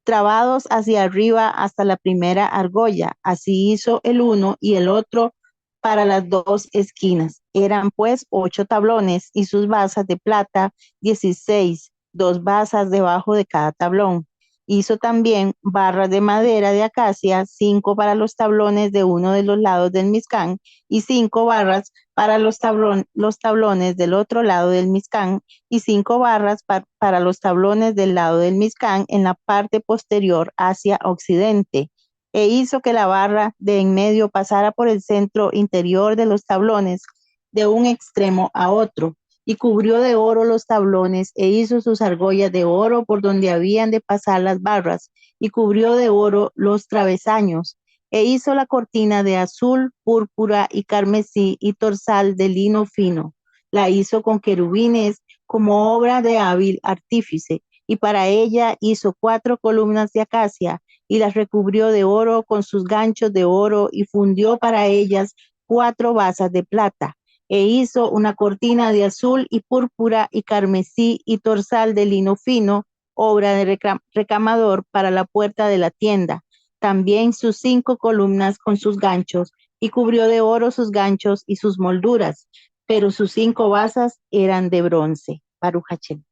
trabados hacia arriba hasta la primera argolla. Así hizo el uno y el otro para las 2 esquinas. Eran pues 8 tablones y sus basas de plata, 16, 2 basas debajo de cada tablón. Hizo también barras de madera de acacia, 5 para los tablones de uno de los lados del Mizcán y 5 barras para los tablones del otro lado del Mizcán y 5 barras para los tablones del lado del Mizcán en la parte posterior hacia occidente. E hizo que la barra de en medio pasara por el centro interior de los tablones de un extremo a otro, y cubrió de oro los tablones, e hizo sus argollas de oro por donde habían de pasar las barras, y cubrió de oro los travesaños, e hizo la cortina de azul, púrpura y carmesí y torsal de lino fino. La hizo con querubines como obra de hábil artífice, y para ella hizo 4 columnas de acacia, y las recubrió de oro con sus ganchos de oro, y fundió para ellas 4 basas de plata, e hizo una cortina de azul y púrpura y carmesí y torsal de lino fino, obra de recamador para la puerta de la tienda. También sus 5 columnas con sus ganchos, y cubrió de oro sus ganchos y sus molduras, pero sus 5 basas eran de bronce. Baruch Hashem.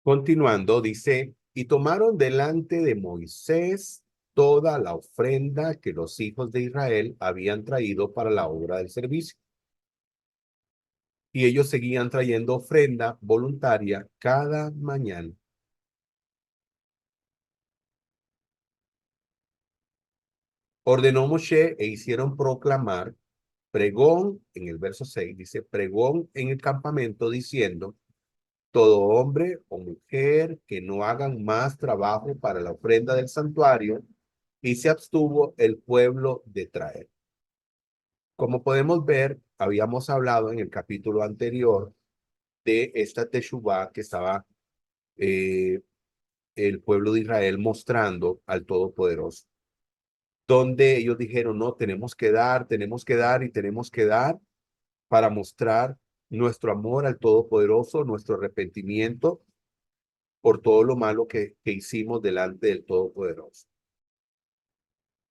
Continuando, dice, y tomaron delante de Moisés toda la ofrenda que los hijos de Israel habían traído para la obra del servicio. Y ellos seguían trayendo ofrenda voluntaria cada mañana. Ordenó Moshe e hicieron proclamar pregón, en el verso 6 dice, pregón en el campamento diciendo, todo hombre o mujer que no hagan más trabajo para la ofrenda del santuario, y se abstuvo el pueblo de traer. Como podemos ver, habíamos hablado en el capítulo anterior de esta Teshuvá que estaba eh, el pueblo de Israel mostrando al Todopoderoso, donde ellos dijeron, no, tenemos que dar y tenemos que dar para mostrar nuestro amor al Todopoderoso, nuestro arrepentimiento por todo lo malo que hicimos delante del Todopoderoso.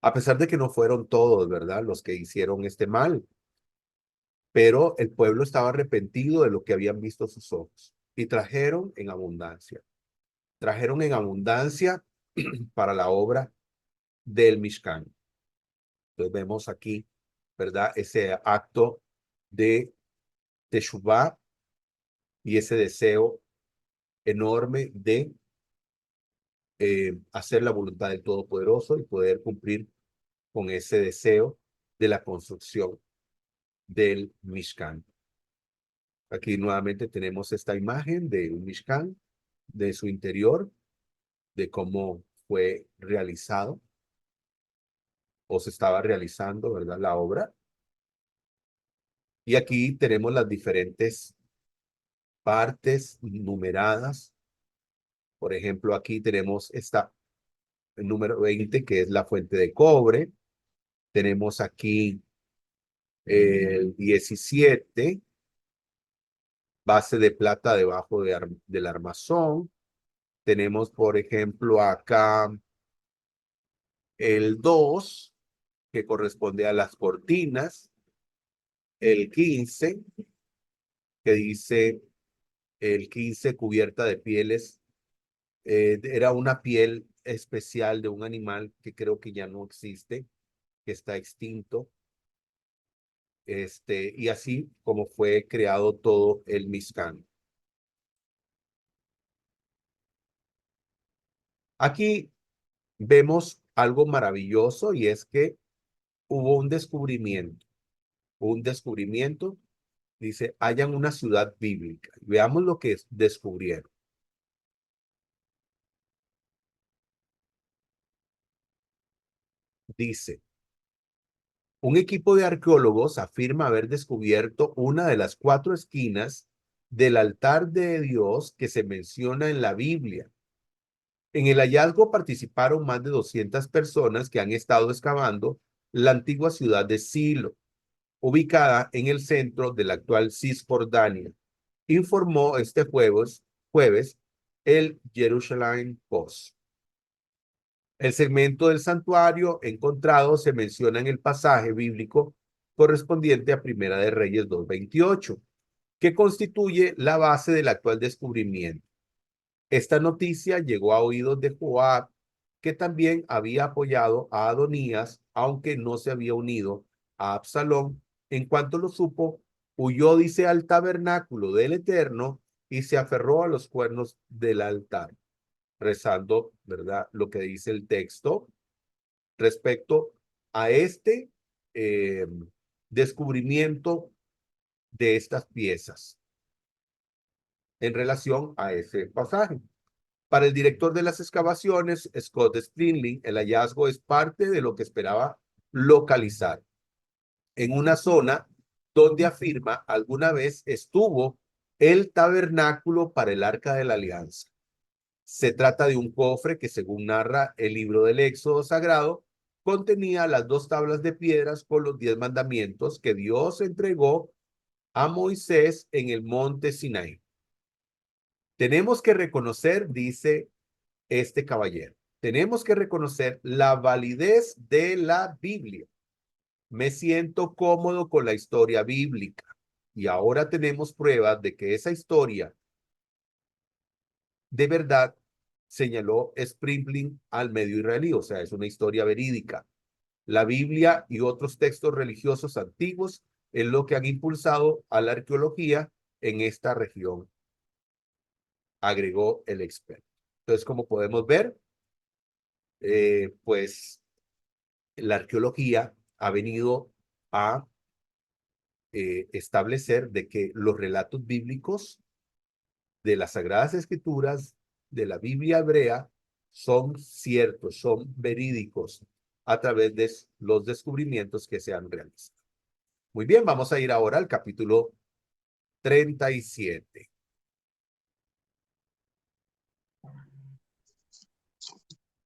A pesar de que no fueron todos, ¿verdad? Los que hicieron este mal, pero el pueblo estaba arrepentido de lo que habían visto sus ojos y trajeron en abundancia. Trajeron en abundancia para la obra del Mishkan. Entonces vemos aquí, ¿verdad? Ese acto de Teshuvah y ese deseo enorme de hacer la voluntad del Todopoderoso y poder cumplir con ese deseo de la construcción del Mishkan. Aquí nuevamente tenemos esta imagen de un Mishkan, de su interior, de cómo fue realizado o se estaba realizando, ¿verdad? La obra. Y aquí tenemos las diferentes partes numeradas. Por ejemplo, aquí tenemos esta el número 20, que es la fuente de cobre. Tenemos aquí el 17, base de plata debajo del armazón. Tenemos, por ejemplo, acá el 2, que corresponde a las cortinas. El 15, que dice el 15 cubierta de pieles. Era una piel especial de un animal que creo que ya no existe, que está extinto. Y así como fue creado todo el Mishkan. Aquí vemos algo maravilloso y es que hubo un descubrimiento. Un descubrimiento, dice, hallan una ciudad bíblica. Veamos lo que descubrieron. Dice, un equipo de arqueólogos afirma haber descubierto una de las 4 esquinas del altar de Dios que se menciona en la Biblia. En el hallazgo participaron más de 200 personas que han estado excavando la antigua ciudad de Silo, ubicada en el centro de la actual Cisjordania, informó este jueves el Jerusalem Post. El segmento del santuario encontrado se menciona en el pasaje bíblico correspondiente a Primera de Reyes 2:28, que constituye la base del actual descubrimiento. Esta noticia llegó a oídos de Joab, que también había apoyado a Adonías, aunque no se había unido a Absalón. En cuanto lo supo, huyó, dice, al tabernáculo del Eterno y se aferró a los cuernos del altar, rezando, ¿verdad?, lo que dice el texto respecto a este eh, descubrimiento de estas piezas en relación a ese pasaje. Para el director de las excavaciones, Scott Strinling, el hallazgo es parte de lo que esperaba localizar en una zona donde afirma alguna vez estuvo el tabernáculo para el Arca de la Alianza. Se trata de un cofre que, según narra el libro del Éxodo Sagrado, contenía las 2 tablas de piedras con los 10 mandamientos que Dios entregó a Moisés en el monte Sinaí. Tenemos que reconocer, dice este caballero, tenemos que reconocer la validez de la Biblia. Me siento cómodo con la historia bíblica y ahora tenemos pruebas de que esa historia de verdad, señaló Springling al medio israelí, o sea, es una historia verídica. La Biblia y otros textos religiosos antiguos es lo que han impulsado a la arqueología en esta región, agregó el experto. Entonces, como podemos ver, pues la arqueología ha venido a establecer de que los relatos bíblicos de las Sagradas Escrituras, de la Biblia hebrea, son ciertos, son verídicos a través de los descubrimientos que se han realizado. Muy bien, vamos a ir ahora al capítulo 37.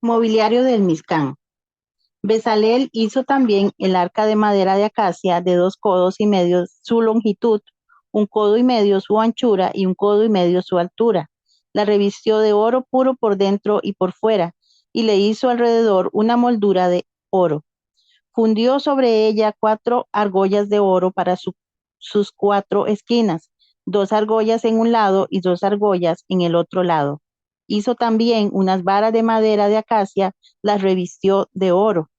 Mobiliario del Mizcán. Bezalel hizo también el arca de madera de acacia de 2 codos y medio su longitud, 1 codo y medio su anchura y 1 codo y medio su altura. La revistió de oro puro por dentro y por fuera, y le hizo alrededor una moldura de oro. Fundió sobre ella 4 argollas de oro para sus 4 esquinas, 2 argollas en un lado y 2 argollas en el otro lado. Hizo también unas varas de madera de acacia, las revistió de oro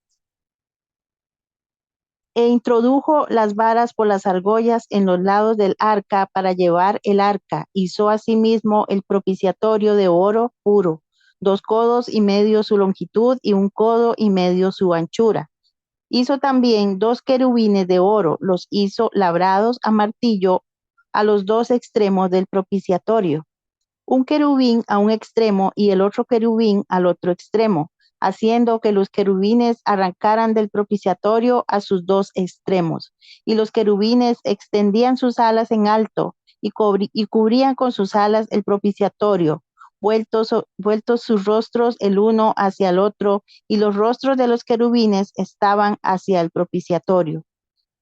e introdujo las varas por las argollas en los lados del arca para llevar el arca. Hizo asimismo el propiciatorio de oro puro, 2 codos y medio su longitud y 1 codo y medio su anchura. Hizo también 2 querubines de oro, los hizo labrados a martillo a los 2 extremos del propiciatorio, un querubín a un extremo y el otro querubín al otro extremo, haciendo que los querubines arrancaran del propiciatorio a sus 2 extremos. Y los querubines extendían sus alas en alto y cubrían con sus alas el propiciatorio, vueltos sus rostros el uno hacia el otro, y los rostros de los querubines estaban hacia el propiciatorio.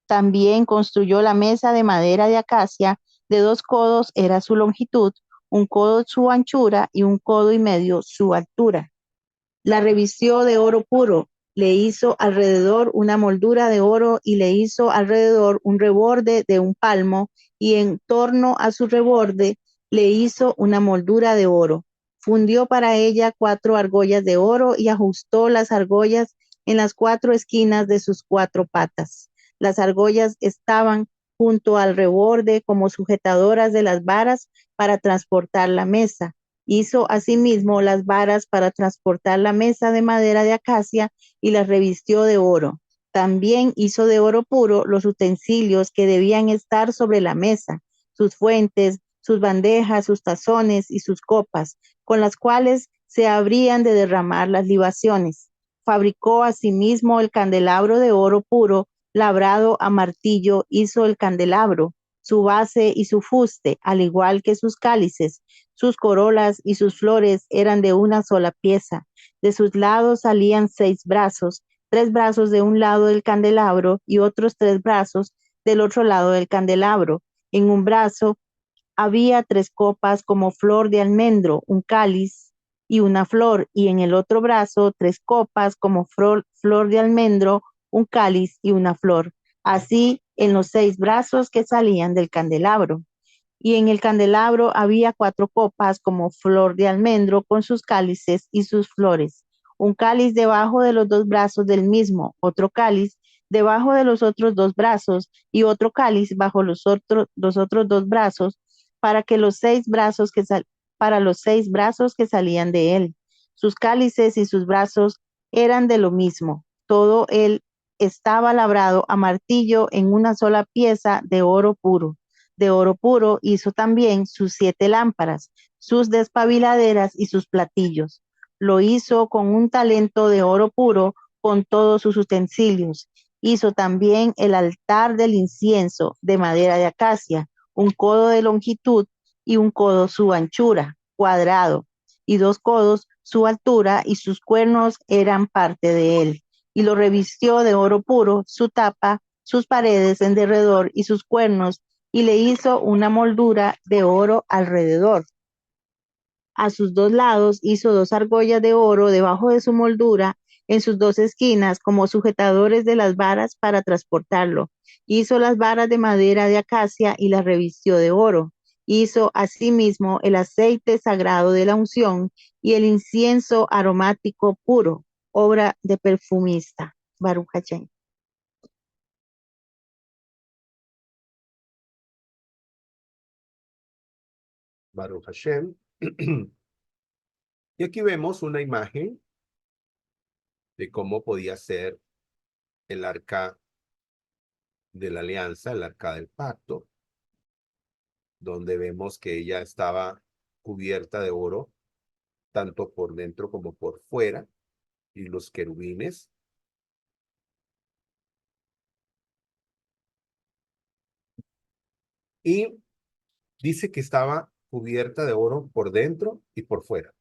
También construyó la mesa de madera de acacia, de 2 codos era su longitud, 1 codo su anchura y 1 codo y medio su altura. La revistió de oro puro, le hizo alrededor una moldura de oro y le hizo alrededor un reborde de 1 palmo, y en torno a su reborde le hizo una moldura de oro. Fundió para ella 4 argollas de oro y ajustó las argollas en las 4 esquinas de sus 4 patas. Las argollas estaban junto al reborde como sujetadoras de las varas para transportar la mesa. Hizo asimismo las varas para transportar la mesa de madera de acacia y las revistió de oro. También hizo de oro puro los utensilios que debían estar sobre la mesa, sus fuentes, sus bandejas, sus tazones y sus copas, con las cuales se habrían de derramar las libaciones. Fabricó asimismo el candelabro de oro puro, labrado a martillo, hizo el candelabro, su base y su fuste, al igual que sus cálices. Sus corolas y sus flores eran de una sola pieza. De sus lados salían 6 brazos, 3 brazos de un lado del candelabro y otros 3 brazos del otro lado del candelabro. En un brazo había 3 copas como flor de almendro, un cáliz y una flor, y en el otro brazo 3 copas como flor de almendro, un cáliz y una flor. Así en los 6 brazos que salían del candelabro. Y en el candelabro había 4 copas como flor de almendro con sus cálices y sus flores. Un cáliz debajo de los 2 brazos del mismo, otro cáliz debajo de los otros 2 brazos y otro cáliz bajo los otros 2 brazos para que para los 6 brazos que salían de él. Sus cálices y sus brazos eran de lo mismo. Todo él estaba labrado a martillo en una sola pieza de oro puro. De oro puro hizo también sus 7 lámparas, sus despabiladeras y sus platillos. Lo hizo con un talento de oro puro con todos sus utensilios. Hizo también el altar del incienso de madera de acacia, 1 codo de longitud y 1 codo su anchura, cuadrado, y 2 codos su altura, y sus cuernos eran parte de él. Y lo revistió de oro puro, su tapa, sus paredes en derredor y sus cuernos, y le hizo una moldura de oro alrededor. A sus 2 lados hizo 2 argollas de oro debajo de su moldura, en sus 2 esquinas, como sujetadores de las varas para transportarlo. Hizo las varas de madera de acacia y las revistió de oro. Hizo asimismo el aceite sagrado de la unción y el incienso aromático puro, obra de perfumista. Baruch Hashem. Baruch Hashem. Y aquí vemos una imagen de cómo podía ser el arca de la alianza, el arca del pacto, donde vemos que ella estaba cubierta de oro, tanto por dentro como por fuera, y los querubines. Y dice que estaba cubierta de oro por dentro y por fuera.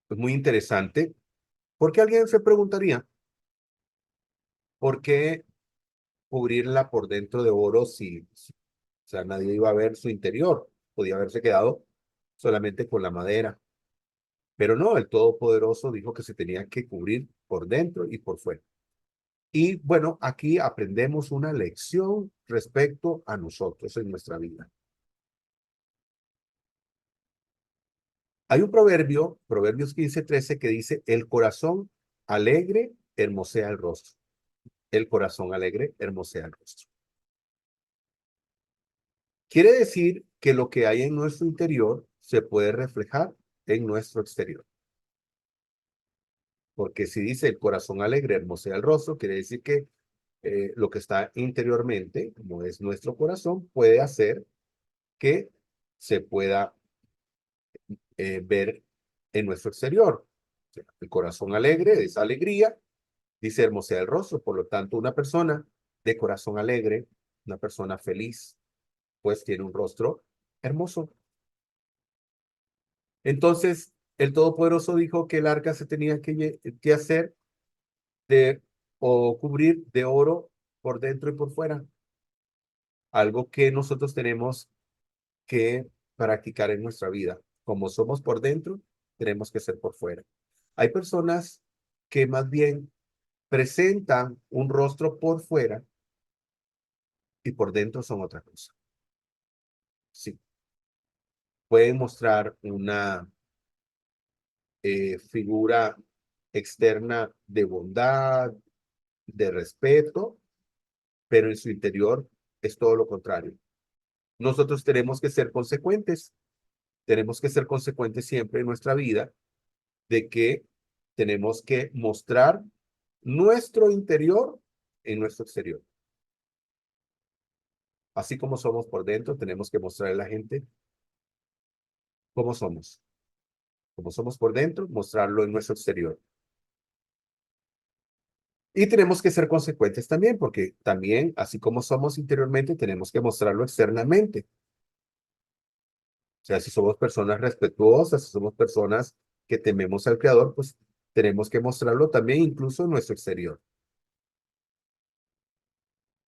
Es muy interesante, porque alguien se preguntaría, ¿por qué cubrirla por dentro de oro si o sea, nadie iba a ver su interior? Podía haberse quedado solamente con la madera. Pero no, el Todopoderoso dijo que se tenía que cubrir por dentro y por fuera. Y bueno, aquí aprendemos una lección respecto a nosotros en nuestra vida. Hay un proverbio, Proverbios 15:13, que dice, el corazón alegre hermosea el rostro. El corazón alegre hermosea el rostro. Quiere decir que lo que hay en nuestro interior se puede reflejar en nuestro exterior. Porque si dice el corazón alegre hermosea el rostro, quiere decir que lo que está interiormente, como es nuestro corazón, puede hacer que se pueda ver en nuestro exterior. O sea, el corazón alegre es alegría, dice hermosea el rostro. Por lo tanto, una persona de corazón alegre, una persona feliz, pues tiene un rostro hermoso. Entonces, el Todopoderoso dijo que el arca se tenía que hacer de o cubrir de oro por dentro y por fuera. Algo que nosotros tenemos que practicar en nuestra vida. Como somos por dentro, tenemos que ser por fuera. Hay personas que más bien presentan un rostro por fuera y por dentro son otra cosa. Sí, pueden mostrar una figura externa de bondad, de respeto, pero en su interior es todo lo contrario. Nosotros tenemos que ser consecuentes. tenemos que ser consecuentes siempre en nuestra vida de que tenemos que mostrar nuestro interior en nuestro exterior. Así como somos por dentro, tenemos que mostrarle a la gente cómo somos. Como somos por dentro, mostrarlo en nuestro exterior. Y tenemos que ser consecuentes también, porque también, así como somos interiormente, tenemos que mostrarlo externamente. O sea, si somos personas respetuosas, si somos personas que tememos al Creador, pues tenemos que mostrarlo también incluso en nuestro exterior.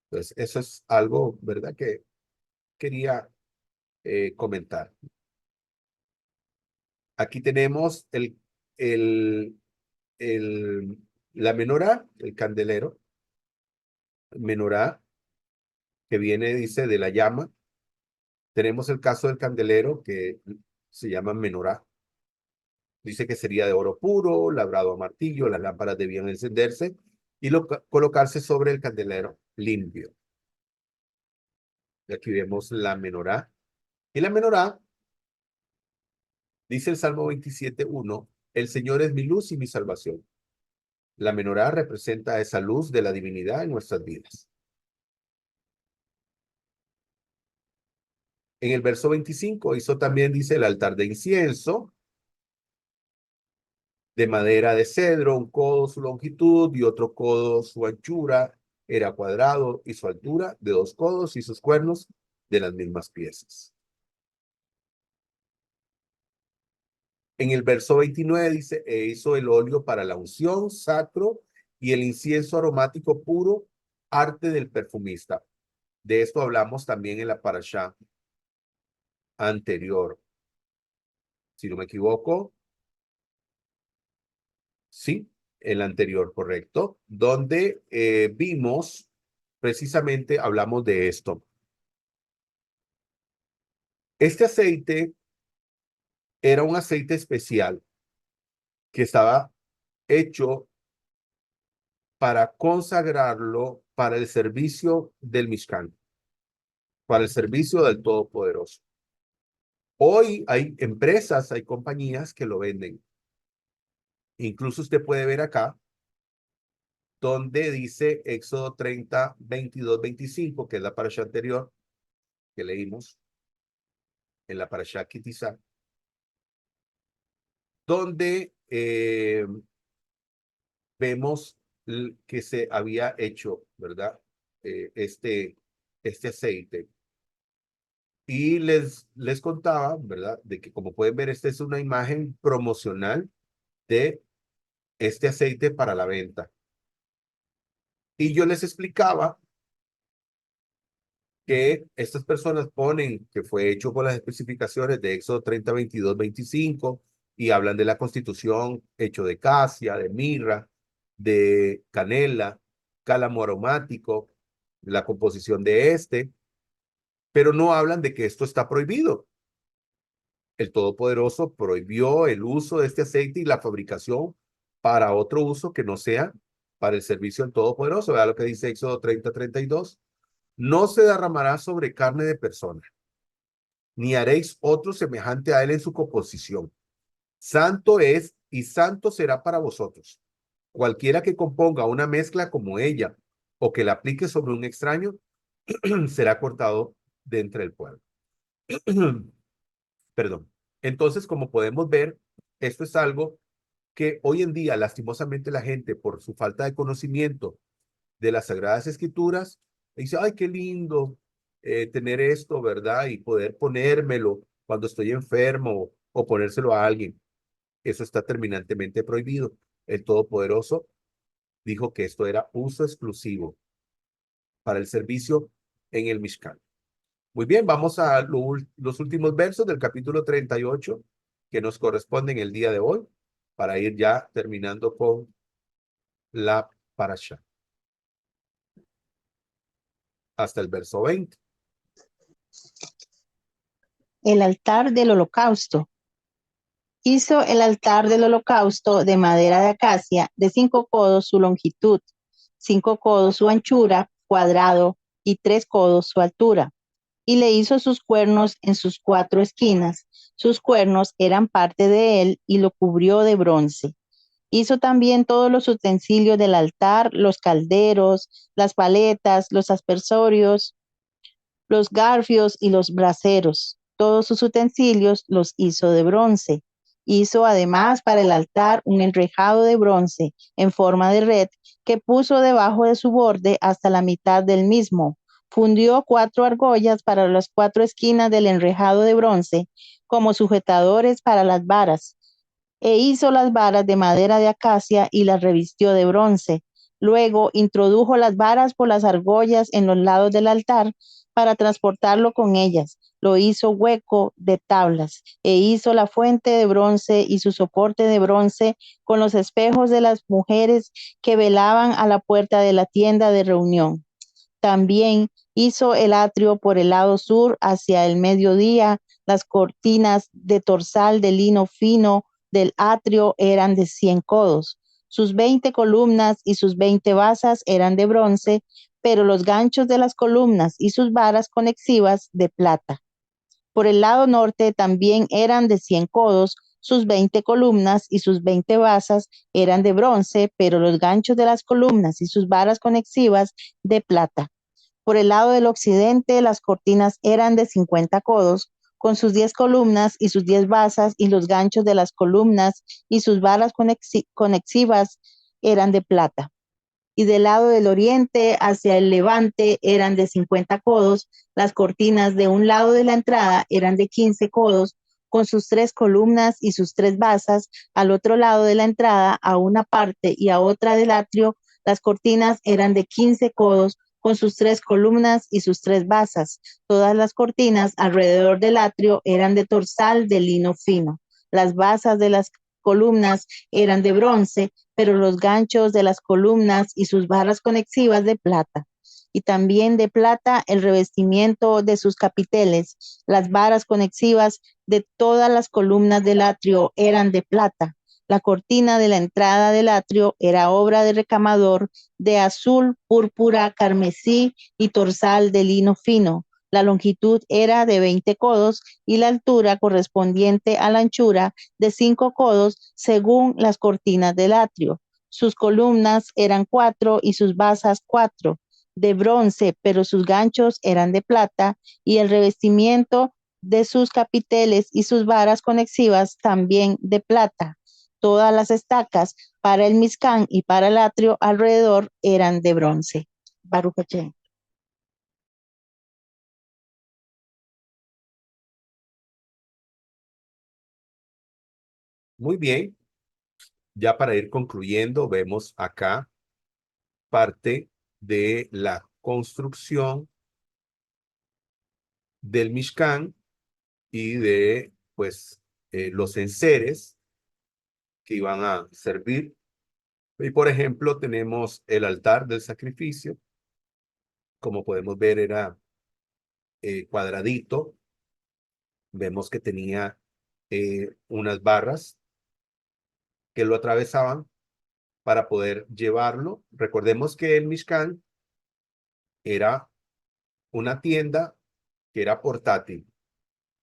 Entonces, eso es algo, ¿verdad?, que quería comentar. Aquí tenemos el, la menorá, el candelero. Menorá, que viene, dice, de la llama. Tenemos el caso del candelero, que se llama menorá. Dice que sería de oro puro, labrado a martillo, las lámparas debían encenderse y colocarse sobre el candelero limpio. Y aquí vemos la menorá. Y la menorá, dice el Salmo 27:1, el Señor es mi luz y mi salvación. La menorá representa esa luz de la divinidad en nuestras vidas. En el verso 25 hizo también, dice, el altar de incienso, de madera de cedro, un codo su longitud y otro codo su anchura, era cuadrado y su altura de 2 codos y sus cuernos de las mismas piezas. En el verso 29 dice, e hizo el óleo para la unción sacro y el incienso aromático puro, arte del perfumista. De esto hablamos también en la parashá anterior. Si no me equivoco, sí, el anterior, correcto, donde vimos, precisamente hablamos de esto. Este aceite era un aceite especial que estaba hecho para consagrarlo para el servicio del Mishkan, para el servicio del Todopoderoso. Hoy hay empresas, hay compañías que lo venden. Incluso usted puede ver acá donde dice Éxodo 30, 22, 25, que es la parasha anterior que leímos, en la parasha Kitizá, donde vemos que se había hecho, ¿verdad? Este aceite. Y les contaba, ¿verdad? De que como pueden ver, esta es una imagen promocional de este aceite para la venta. Y yo les explicaba que estas personas ponen que fue hecho con las especificaciones de Éxodo 30, 22, 25 y hablan de la constitución hecho de casia, de mirra, de canela, cálamo aromático, la composición de este, pero no hablan de que esto está prohibido. El Todopoderoso prohibió el uso de este aceite y la fabricación para otro uso que no sea para el servicio del Todopoderoso. Vea lo que dice Éxodo 30, 32. No se derramará sobre carne de persona, ni haréis otro semejante a él en su composición. Santo es y santo será para vosotros. Cualquiera que componga una mezcla como ella o que la aplique sobre un extraño será cortado de entre el pueblo. Perdón. Entonces, como podemos ver, esto es algo que hoy en día, lastimosamente, la gente, por su falta de conocimiento de las Sagradas Escrituras, dice, ay, qué lindo tener esto, ¿verdad? Y poder ponérmelo cuando estoy enfermo o ponérselo a alguien. Eso está terminantemente prohibido. El Todopoderoso dijo que esto era uso exclusivo para el servicio en el Mishkan. Muy bien, vamos a los últimos versos del capítulo 38 que nos corresponden el día de hoy para ir ya terminando con la parasha. Hasta el verso 20. El altar del holocausto. Hizo el altar del holocausto de madera de acacia, de 5 codos su longitud, 5 codos su anchura, cuadrado, y 3 codos su altura. Y le hizo sus cuernos en sus 4 esquinas, sus cuernos eran parte de él y lo cubrió de bronce. Hizo también todos los utensilios del altar, los calderos, las paletas, los aspersorios, los garfios y los braseros. Todos sus utensilios los hizo de bronce. Hizo además para el altar un enrejado de bronce en forma de red que puso debajo de su borde hasta la mitad del mismo. Fundió 4 argollas para las 4 esquinas del enrejado de bronce como sujetadores para las varas e hizo las varas de madera de acacia y las revistió de bronce. Luego introdujo las varas por las argollas en los lados del altar para transportarlo con ellas. Lo hizo hueco de tablas e hizo la fuente de bronce y su soporte de bronce con los espejos de las mujeres que velaban a la puerta de la tienda de reunión. También hizo el atrio por el lado sur hacia el mediodía. Las cortinas de torsal de lino fino del atrio eran de 100 codos. Sus 20 columnas y sus 20 basas eran de bronce, pero los ganchos de las columnas y sus varas conexivas de plata. Por el lado norte también eran de 100 codos. Sus 20 columnas y sus 20 basas eran de bronce, pero los ganchos de las columnas y sus varas conexivas de plata. Por el lado del occidente, las cortinas eran de 50 codos, con sus 10 columnas y sus 10 basas, y los ganchos de las columnas y sus varas conexivas eran de plata. Y del lado del oriente hacia el levante eran de 50 codos. Las cortinas de un lado de la entrada eran de 15 codos, con sus 3 columnas y sus 3 basas. Al otro lado de la entrada, a una parte y a otra del atrio, las cortinas eran de 15 codos, con sus 3 columnas y sus 3 basas. Todas las cortinas alrededor del atrio eran de torsal de lino fino. Las basas de las columnas eran de bronce, pero los ganchos de las columnas y sus barras conexivas de plata. Y también de plata el revestimiento de sus capiteles. Las varas conexivas de todas las columnas del atrio eran de plata. La cortina de la entrada del atrio era obra de recamador de azul, púrpura, carmesí y torsal de lino fino. La longitud era de 20 codos y la altura correspondiente a la anchura de 5 codos según las cortinas del atrio. Sus columnas eran 4 y sus basas 4 de bronce, pero sus ganchos eran de plata, y el revestimiento de sus capiteles y sus varas conexivas también de plata. Todas las estacas para el miscán y para el atrio alrededor eran de bronce. Baruch Hashem. Muy bien, ya para ir concluyendo, vemos acá parte de la construcción del Mishkan y de, pues, los enseres que iban a servir. Y, por ejemplo, tenemos el altar del sacrificio. Como podemos ver, era cuadradito. Vemos que tenía unas barras que lo atravesaban para poder llevarlo. Recordemos que el Mishkan era una tienda que era portátil,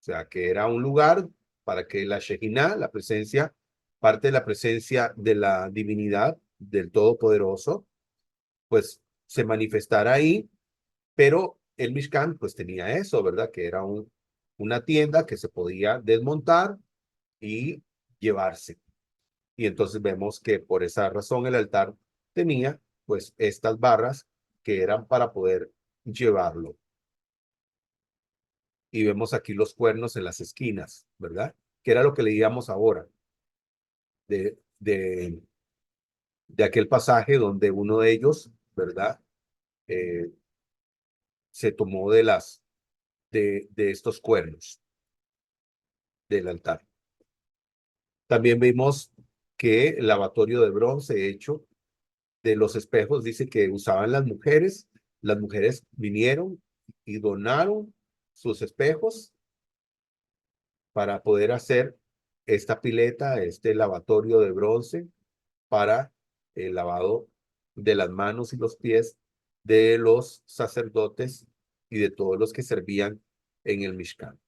o sea, que era un lugar para que la Shekinah, la presencia, parte de la presencia de la divinidad del Todopoderoso, pues se manifestara ahí, pero el Mishkan pues tenía eso, ¿verdad? Que era una tienda que se podía desmontar y llevarse. Y entonces vemos que por esa razón el altar tenía pues estas barras que eran para poder llevarlo. Y vemos aquí los cuernos en las esquinas, ¿verdad? Que era lo que leíamos ahora de, de, de aquel pasaje donde uno de ellos, ¿verdad? Eh, se tomó de estos cuernos del altar. También vimos que el lavatorio de bronce hecho de los espejos dice que usaban las mujeres vinieron y donaron sus espejos para poder hacer esta pileta, este lavatorio de bronce para el lavado de las manos y los pies de los sacerdotes y de todos los que servían en el Mishkan.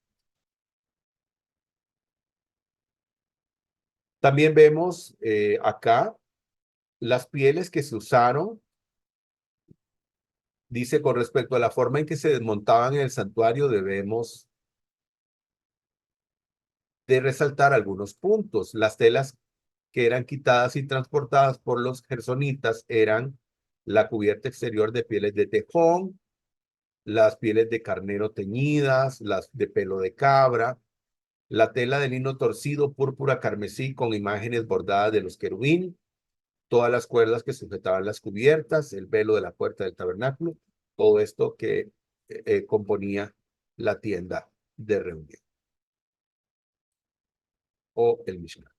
También vemos acá las pieles que se usaron, dice con respecto a la forma en que se desmontaban en el santuario, debemos de resaltar algunos puntos. Las telas que eran quitadas y transportadas por los gersonitas eran la cubierta exterior de pieles de tejón, las pieles de carnero teñidas, las de pelo de cabra, la tela de lino torcido, púrpura carmesí con imágenes bordadas de los querubín, todas las cuerdas que sujetaban las cubiertas, el velo de la puerta del tabernáculo, todo esto que componía la tienda de reunión o el Mishkan.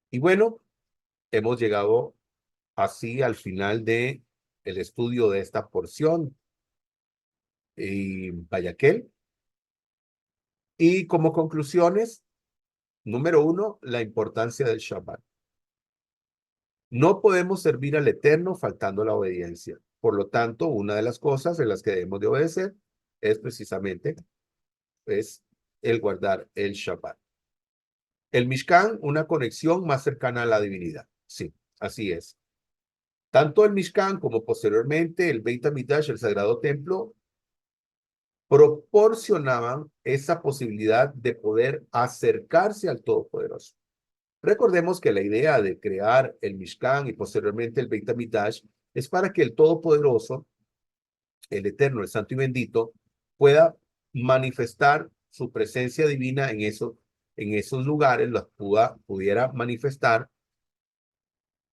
Y bueno, hemos llegado así al final de el estudio de esta porción y Payaquel. Y como conclusiones, número uno, la importancia del Shabbat. No podemos servir al Eterno faltando la obediencia. Por lo tanto, una de las cosas en las que debemos de obedecer es precisamente el guardar el Shabbat. El Mishkan, una conexión más cercana a la divinidad. Sí, así es. Tanto el Mishkan como posteriormente el Beit HaMikdash, el Sagrado Templo, proporcionaban esa posibilidad de poder acercarse al Todopoderoso. Recordemos que la idea de crear el Mishkan y posteriormente el Beit HaMikdash es para que el Todopoderoso, el Eterno, el Santo y Bendito, pueda manifestar su presencia divina en esos lugares, los pudiera manifestar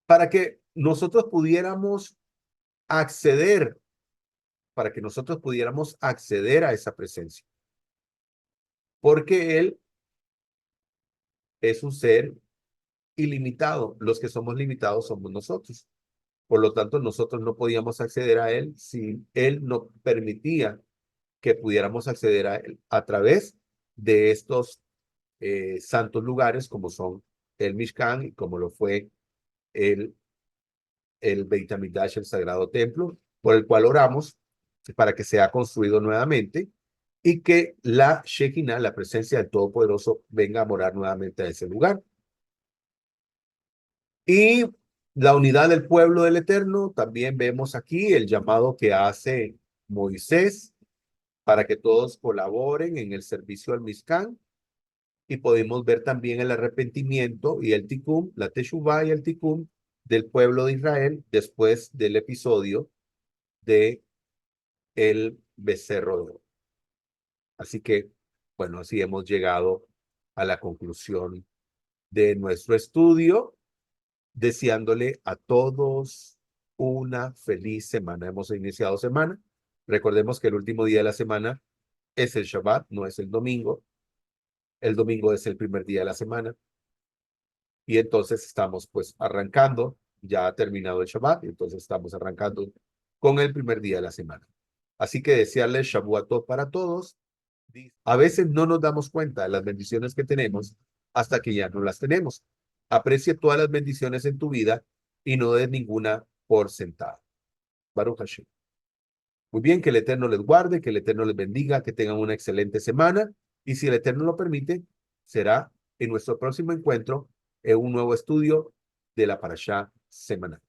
para que nosotros pudiéramos acceder, para que nosotros pudiéramos acceder a esa presencia. Porque Él es un ser ilimitado. Los que somos limitados somos nosotros. Por lo tanto, nosotros no podíamos acceder a Él si Él no permitía que pudiéramos acceder a Él a través de estos santos lugares como son el Mishkan y como lo fue el, el Beit HaMikdash, el Sagrado Templo, por el cual oramos para que sea construido nuevamente y que la Shekinah, la presencia del Todopoderoso, venga a morar nuevamente a ese lugar. Y la unidad del pueblo del Eterno, también vemos aquí el llamado que hace Moisés para que todos colaboren en el servicio al Mishkan. Y podemos ver también el arrepentimiento y el tikkun, la teshuvah y el tikkun del pueblo de Israel después del episodio de el becerro de oro. Así que, bueno, así hemos llegado a la conclusión de nuestro estudio, deseándole a todos una feliz semana. Hemos iniciado semana. Recordemos que el último día de la semana es el Shabbat, no es el domingo. El domingo es el primer día de la semana. Y entonces estamos pues arrancando, ya ha terminado el Shabbat, y entonces estamos arrancando con el primer día de la semana. Así que desearles Shavuot para todos. A veces no nos damos cuenta de las bendiciones que tenemos hasta que ya no las tenemos. Aprecia todas las bendiciones en tu vida y no des ninguna por sentada. Baruch Hashem. Muy bien, que el Eterno les guarde, que el Eterno les bendiga, que tengan una excelente semana y si el Eterno lo permite, será en nuestro próximo encuentro en un nuevo estudio de la Parashá semanal.